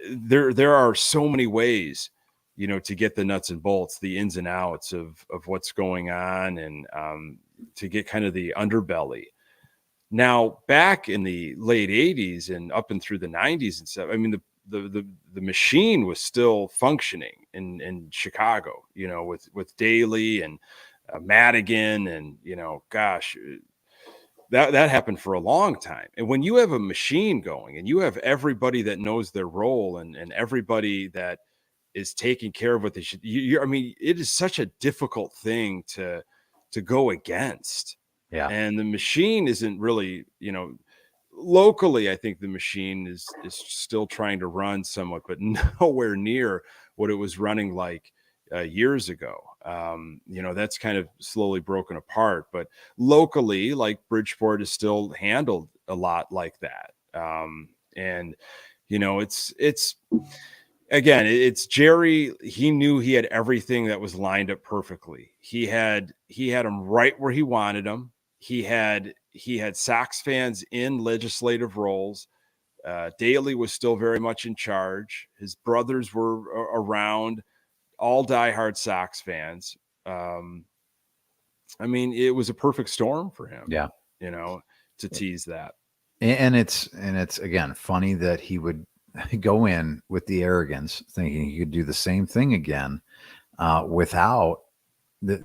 There are so many ways to get the nuts and bolts, the ins and outs of what's going on, and to get kind of the underbelly. Now, back in the late 80s and up and through the 90s and stuff, I mean, the machine was still functioning in Chicago, with Daley and Madigan, and gosh, that happened for a long time. And when you have a machine going, and you have everybody that knows their role, and everybody that is taking care of what they should, I mean, it is such a difficult thing to go against. Yeah. And the machine isn't really, locally, I think the machine is still trying to run somewhat, but nowhere near what it was running like years ago. That's kind of slowly broken apart, but locally, like Bridgeport is still handled a lot like that. And it's again, it's Jerry. He knew he had everything that was lined up perfectly. He had him right where he wanted him. He had Sox fans in legislative roles. Daley was still very much in charge. His brothers were around, all diehard Sox fans. I mean, it was a perfect storm for him. Yeah, to tease that. And it's again funny that he would go in with the arrogance, thinking he could do the same thing again, without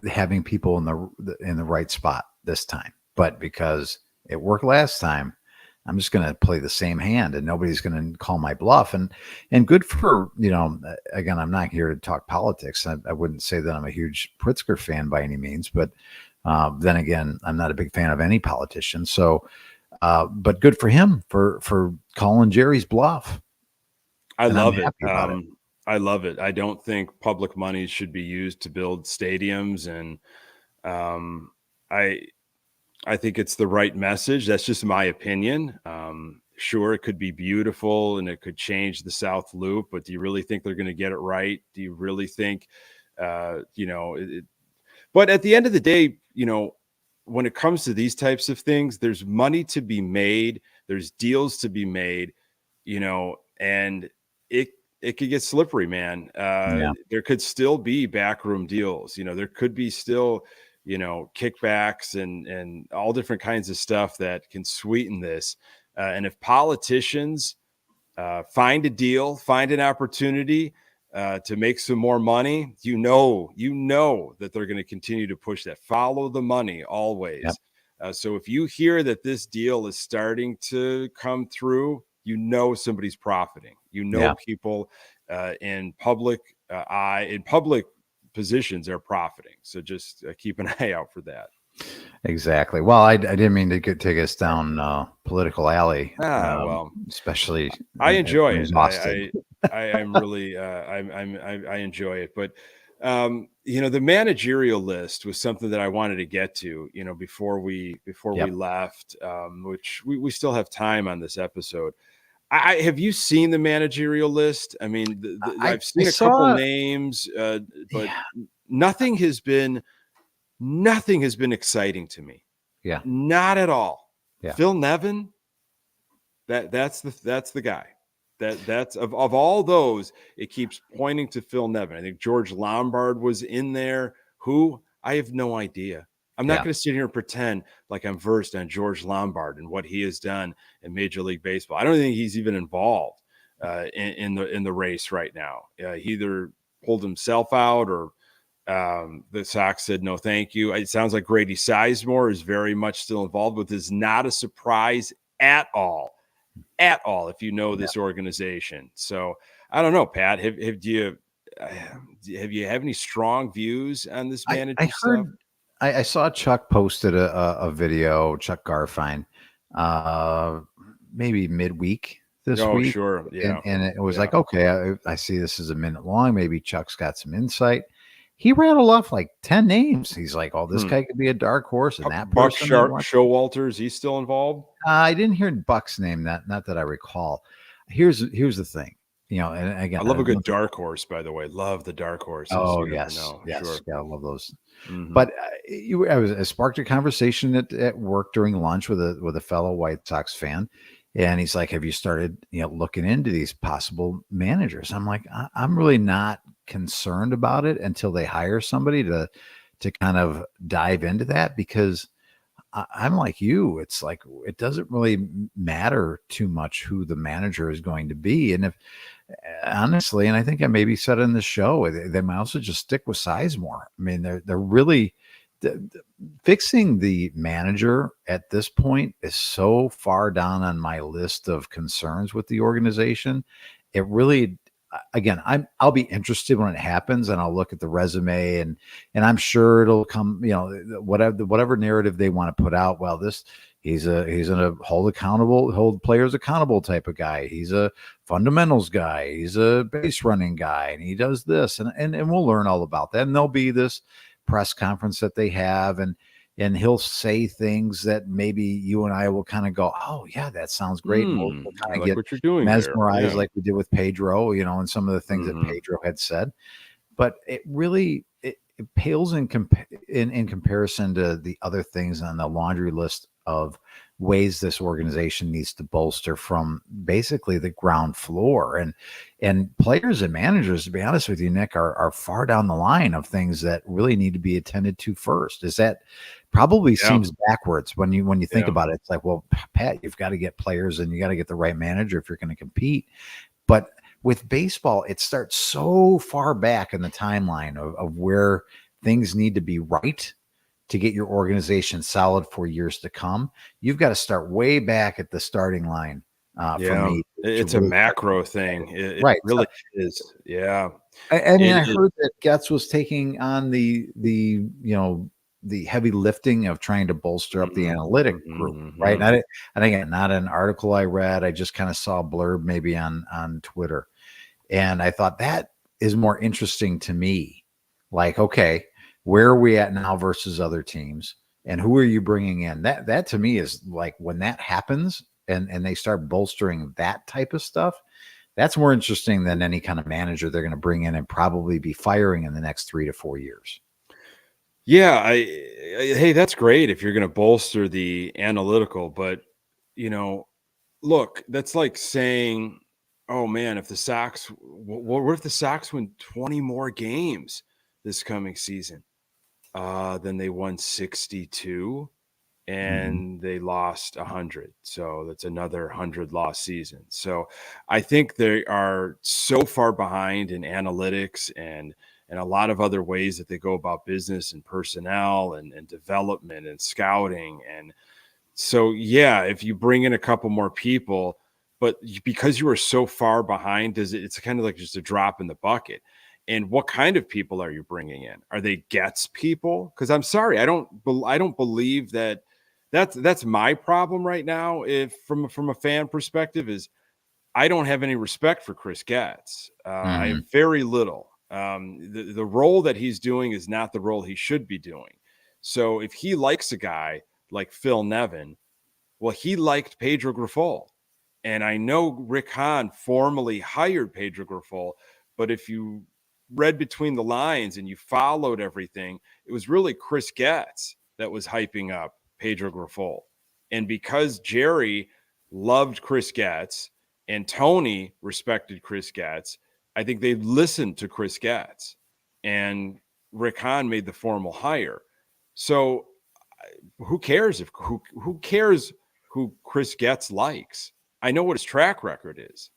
having people in the right spot this time. But because it worked last time, I'm just going to play the same hand, and nobody's going to call my bluff. And good for, again, I'm not here to talk politics. I wouldn't say that I'm a huge Pritzker fan by any means, but then again, I'm not a big fan of any politician. So, but good for him for calling Jerry's bluff. I love it. I love it. I don't think public money should be used to build stadiums, and I think it's the right message. That's just my opinion. Sure, it could be beautiful and it could change the South Loop, but do you really think they're going to get it right? Do you really think, but at the end of the day, when it comes to these types of things, there's money to be made. There's deals to be made, and it could get slippery, man. There could still be backroom deals. There could be still, kickbacks and all different kinds of stuff that can sweeten this. And if politicians find a deal, find an opportunity to make some more money, you know that they're going to continue to push that. Follow the money always. Yep. So if you hear that this deal is starting to come through, somebody's profiting. People in public positions are profiting. So just keep an eye out for that. Exactly. Well, I didn't mean to take us down political alley. Well, especially I enjoy it. I'm really I enjoy it. But the managerial list was something that I wanted to get to. Before we left, which we still have time on this episode. Have you seen the managerial list? I mean, I've seen a couple names, but nothing has been exciting to me. Yeah, not at all. Yeah. Phil Nevin, that's the guy. That's of all those, it keeps pointing to Phil Nevin. I think George Lombard was in there. Who? I have no idea. I'm not going to sit here and pretend like I'm versed on George Lombard and what he has done in Major League Baseball. I don't think he's even involved in the race right now. He either pulled himself out or the Sox said no, thank you. It sounds like Grady Sizemore is very much still involved, with this. Not a surprise at all. If you know this organization. So I don't know, Pat. Have you any strong views on this manager stuff? I saw Chuck posted a video, Chuck Garfien, maybe midweek this week. Sure. Yeah. And it was like, okay, I see this is a minute long. Maybe Chuck's got some insight. He rattled off like 10 names. He's like, oh, this guy could be a dark horse. And that Buck Showalter, he's still involved? I didn't hear Buck's name, not that I recall. Here's the thing. And again, I love a good dark horse, by the way. Love the dark horses. Oh, yes. Sure. Yeah, I love those. Mm-hmm. But I sparked a conversation at work during lunch with a fellow White Sox fan. And he's like, have you started, looking into these possible managers? I'm like, I'm really not concerned about it until they hire somebody to kind of dive into that, because I'm like you. It's like, it doesn't really matter too much who the manager is going to be. And if honestly, and I think I maybe said in the show, they might also just stick with Sizemore. I mean, they're really fixing the manager at this point is so far down on my list of concerns with the organization. It really, again, I'll be interested when it happens, and I'll look at the resume, and I'm sure it'll come, whatever narrative they want to put out. Well, he's a hold players accountable type of guy. He's a fundamentals guy. He's a base running guy, and he does this, and we'll learn all about that. And there'll be this press conference that they have, and he'll say things that maybe you and I will kind of go, oh yeah, that sounds great. We'll kind of get what you're doing mesmerized like we did with Pedro, and some of the things that Pedro had said. But it really it pales in comparison to the other things on the laundry list of ways this organization needs to bolster from basically the ground floor. And players and managers, to be honest with you, Nick, are far down the line of things that really need to be attended to first. Is that probably seems backwards when you think about it. It's like, well, Pat, you've got to get players and you got to get the right manager if you're going to compete. But with baseball, it starts so far back in the timeline of where things need to be right to get your organization solid for years to come. You've got to start way back at the starting line. For me, it's a macro thing. It right. really is. Yeah. I mean, I heard that Getz was taking on the heavy lifting of trying to bolster up the analytic group, right? And again, not an article I read. I just kind of saw a blurb maybe on Twitter. And I thought that is more interesting to me. Like, okay, where are we at now versus other teams? And who are you bringing in? That to me is like, when that happens and they start bolstering that type of stuff, that's more interesting than any kind of manager they're going to bring in and probably be firing in the next 3 to 4 years. Yeah, hey, that's great if you're going to bolster the analytical, but look, that's like saying, oh man, if the Sox, what if the Sox win 20 more games this coming season? Then they won 62, and they lost 100. So that's another 100 loss season. So I think they are so far behind in analytics and a lot of other ways that they go about business and personnel and development and scouting. And so, yeah, if you bring in a couple more people, but because you are so far behind, it's kind of like just a drop in the bucket. And what kind of people are you bringing in? Are they gets people? Because I'm sorry, I don't believe that. That's my problem right now. If from a fan perspective, is I don't have any respect for Chris Getz. I have very little. The role that he's doing is not the role he should be doing. So if he likes a guy like Phil Nevin, well, he liked Pedro Grifol. And I know Rick Hahn formally hired Pedro Grifol, but if you read between the lines and you followed everything, it was really Chris Getz that was hyping up Pedro Grifol. And because Jerry loved Chris Getz and Tony respected Chris Getz, I think they listened to Chris Getz, and Rick Hahn made the formal hire. So who cares who cares who Chris Getz likes? I know what his track record is,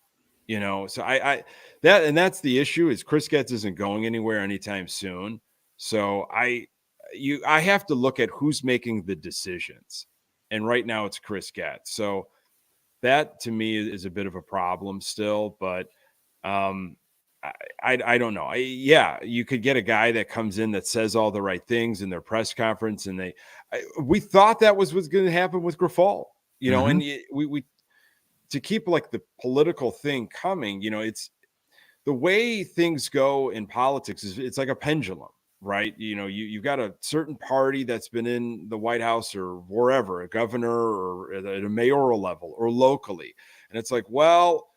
so that's the issue is Chris Getz isn't going anywhere anytime soon. So I have to look at who's making the decisions. And right now it's Chris Getz. So that to me is a bit of a problem still, but I don't know. You could get a guy that comes in that says all the right things in their press conference, and we thought that was what's going to happen with Grifol, and we to keep like the political thing coming, it's the way things go in politics is it's like a pendulum, right? You've got a certain party that's been in the White House or wherever, a governor or at a mayoral level or locally, and it's like, well,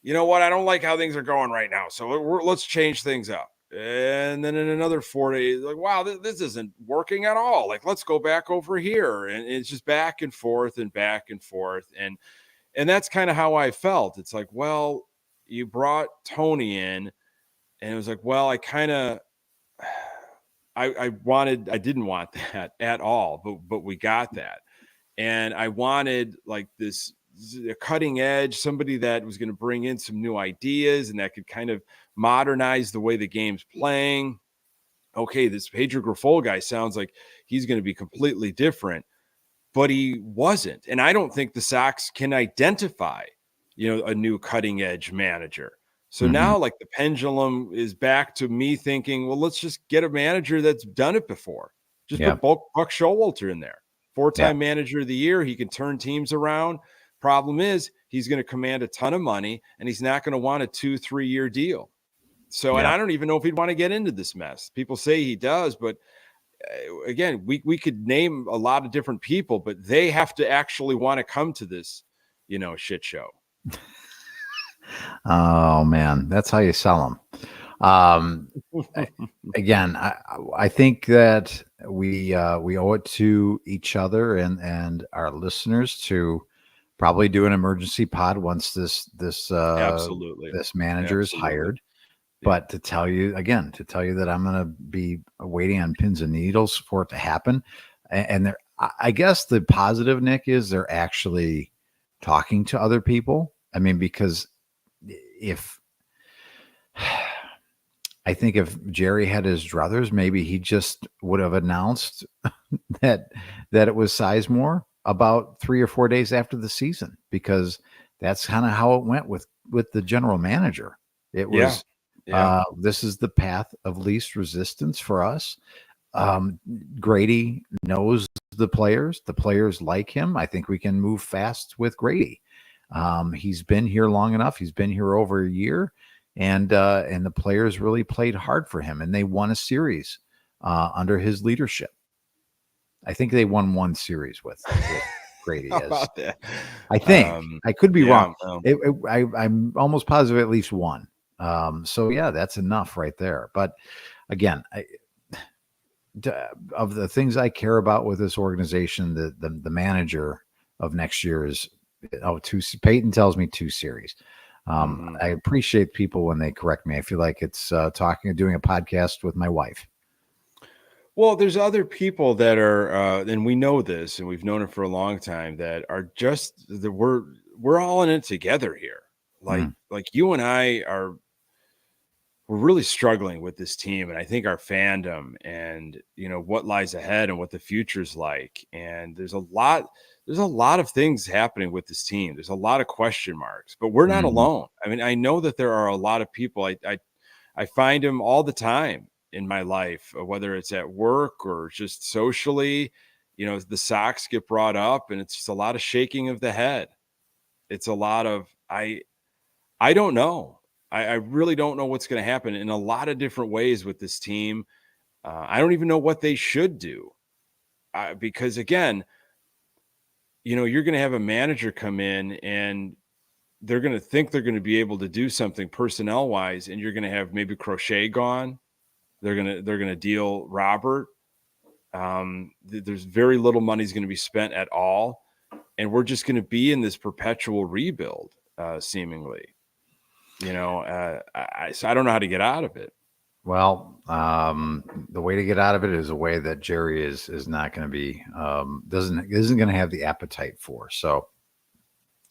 you know what? I don't like how things are going right now. So let's change things up. And then in another 4 days, like, wow, this isn't working at all. Like, let's go back over here. And it's just back and forth and back and forth. And that's kind of how I felt. It's like, well, you brought Tony in, and it was like, well, I didn't want that at all, but we got that. And I wanted like this, a cutting edge, somebody that was going to bring in some new ideas and that could kind of modernize the way the game's playing. Okay, this Pedro Grifol guy sounds like he's going to be completely different, but he wasn't. And I don't think the Sox can identify, a new cutting edge manager. So now like the pendulum is back to me thinking, well, let's just get a manager that's done it before. Just put Buck Showalter in there, 4-time manager of the year. He can turn teams around. Problem is he's going to command a ton of money, and he's not going to want a 2-3 year deal. So, and I don't even know if he'd want to get into this mess. People say he does, but again, we could name a lot of different people, but they have to actually want to come to this, shit show. Oh man, that's how you sell them. Again, I think that we owe it to each other and our listeners to probably do an emergency pod once this manager is hired. But to tell you that I'm going to be waiting on pins and needles for it to happen. And I guess the positive, Nick, is they're actually talking to other people. I mean, because I think if Jerry had his druthers, maybe he just would have announced that it was Sizemore about 3 or 4 days after the season, because that's kind of how it went with the general manager. It was, this is the path of least resistance for us. Grady knows the players like him. I think we can move fast with Grady. He's been here long enough. He's been here over a year, and the players really played hard for him, and they won a series under his leadership. I think they won one series with Grady. About that? I think I could be wrong. I'm almost positive at least one. So yeah, that's enough right there. But again, of the things I care about with this organization, the manager of next year is Peyton tells me 2 series. I appreciate people when they correct me. I feel like it's doing a podcast with my wife. Well, there's other people that are, and we know this, and we've known it for a long time, that are just the we're all in it together here. Like you and I we're really struggling with this team, and I think our fandom and what lies ahead and what the future's like. And there's a lot of things happening with this team. There's a lot of question marks, but we're not alone. I mean, I know that there are a lot of people. I find them all the time in my life, whether it's at work or just socially. The Sox get brought up, and it's just a lot of shaking of the head. It's a lot of I don't know. I really don't know what's going to happen in a lot of different ways with this team. I don't even know what they should do because, again, you're going to have a manager come in and they're going to think they're going to be able to do something personnel wise, and you're going to have maybe Crochet gone. They're going to deal Robert. There's very little money's going to be spent at all, and we're just going to be in this perpetual rebuild, seemingly. So I don't know how to get out of it. Well, the way to get out of it is a way that Jerry is not going to be isn't going to have the appetite for. So,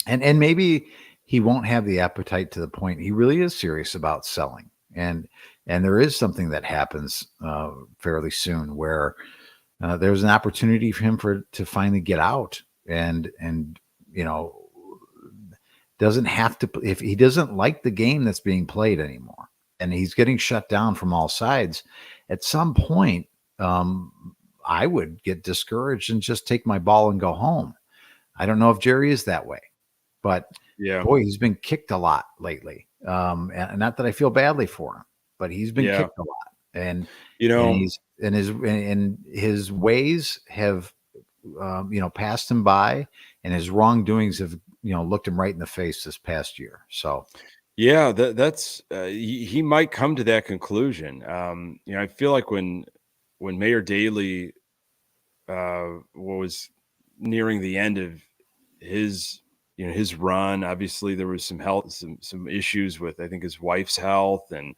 and maybe he won't have the appetite to the point he really is serious about selling. And there is something that happens fairly soon where there's an opportunity for him to finally get out and doesn't have to, if he doesn't like the game that's being played anymore and he's getting shut down from all sides, at some point, I would get discouraged and just take my ball and go home. I don't know if Jerry is that way, but boy, he's been kicked a lot lately. And not that I feel badly for him, but he's been kicked a lot, and and his ways have, passed him by, and his wrongdoings have, looked him right in the face this past year. So, yeah, that's he might come to that conclusion. I feel like when Mayor Daley was nearing the end of his run, obviously there was some issues with, I think, his wife's health, and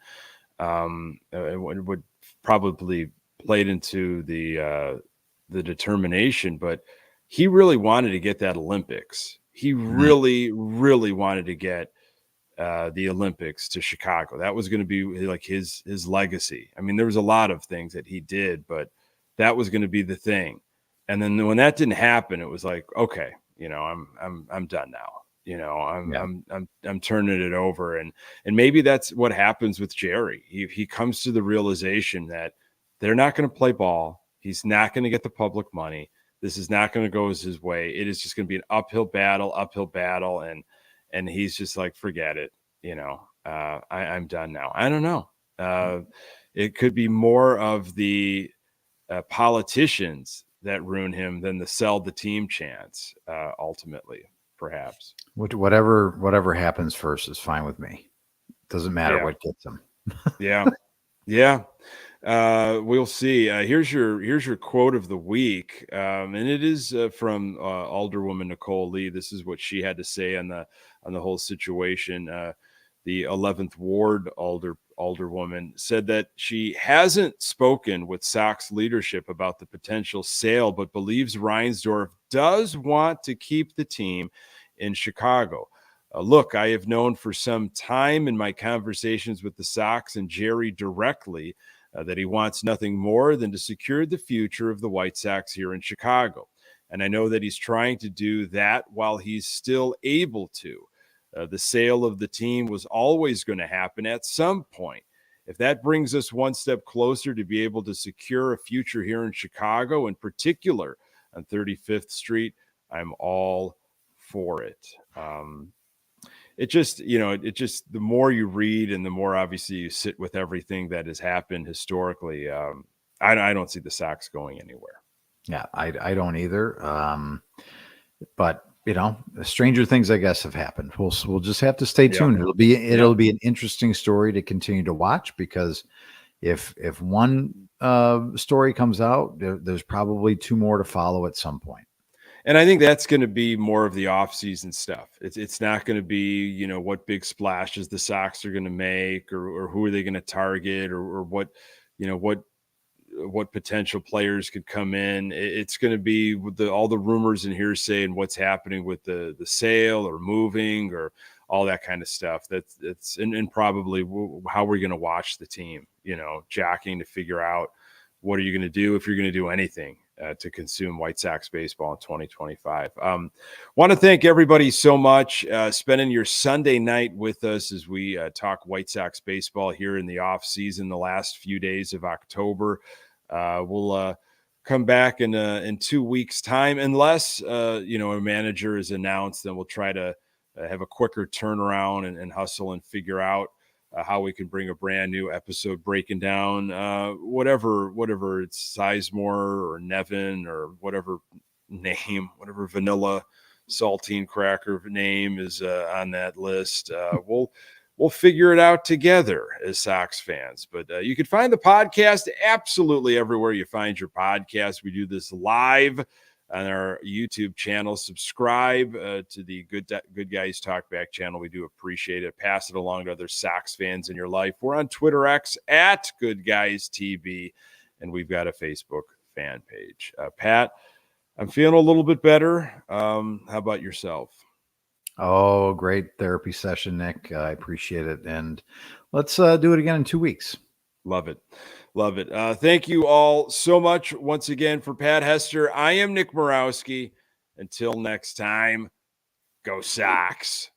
it would probably played into the determination, but he really wanted to get that Olympics. He really, really wanted to get the Olympics to Chicago. That was going to be like his legacy. I mean, there was a lot of things that he did, but that was going to be the thing. And then when that didn't happen, it was like, okay, I'm done now. I'm turning it over, and maybe that's what happens with Jerry. He comes to the realization that they're not going to play ball. He's not going to get the public money. This is not going to go his way. It is just going to be an uphill battle, and he's just like, forget it. I'm done now. I don't know. It could be more of the politicians that ruin him than the sell the team chance, ultimately, perhaps. Whatever happens first is fine with me. Doesn't matter what gets him. Yeah. We'll see. Here's your quote of the week, and it is from Alderwoman Nicole Lee. This is what she had to say on the whole situation. The 11th Ward Alderwoman said that she hasn't spoken with Sox leadership about the potential sale, but believes Reinsdorf does want to keep the team in Chicago. Look, I have known for some time in my conversations with the Sox and Jerry directly that he wants nothing more than to secure the future of the White Sox here in Chicago. And I know that he's trying to do that while he's still able to. The sale of the team was always going to happen at some point. If that brings us one step closer to be able to secure a future here in Chicago, in particular on 35th Street, I'm all for it. It just, the more you read and the more obviously you sit with everything that has happened historically, I don't see the Sox going anywhere. Yeah, I don't either. But stranger things, I guess, have happened. We'll just have to stay tuned. It'll be an interesting story to continue to watch, because if one story comes out, there's probably two more to follow at some point. And I think that's going to be more of the off-season stuff. It's not going to be, what big splashes the Sox are going to make, or who are they going to target, or what what potential players could come in. It's going to be with all the rumors and hearsay and what's happening with the sale or moving or all that kind of stuff. And probably how we're going to watch the team, jockeying to figure out what are you going to do if you're going to do anything to consume White Sox baseball in 2025. Want to thank everybody so much spending your Sunday night with us as we talk White Sox baseball here in the off season, the last few days of October. We'll come back in 2 weeks' time, unless a manager is announced. Then we'll try to have a quicker turnaround and hustle and figure out how we can bring a brand new episode breaking down whatever it's Sizemore or Nevin or whatever vanilla saltine cracker name is on that list. We'll figure it out together as Sox fans. But you can find the podcast absolutely everywhere you find your podcast. We do this live on our YouTube channel. Subscribe to the Good Guys Talk Back channel. We do appreciate it. Pass it along to other Sox fans in your life. We're on Twitter X at Good Guys TV, and we've got a Facebook fan page. Pat, I'm feeling a little bit better. How about yourself? Oh, great therapy session, Nick. I appreciate it. And let's do it again in 2 weeks. Love it. Love it. Thank you all so much once again. For Pat Hester, I am Nick Murawski. Until next time, go Sox.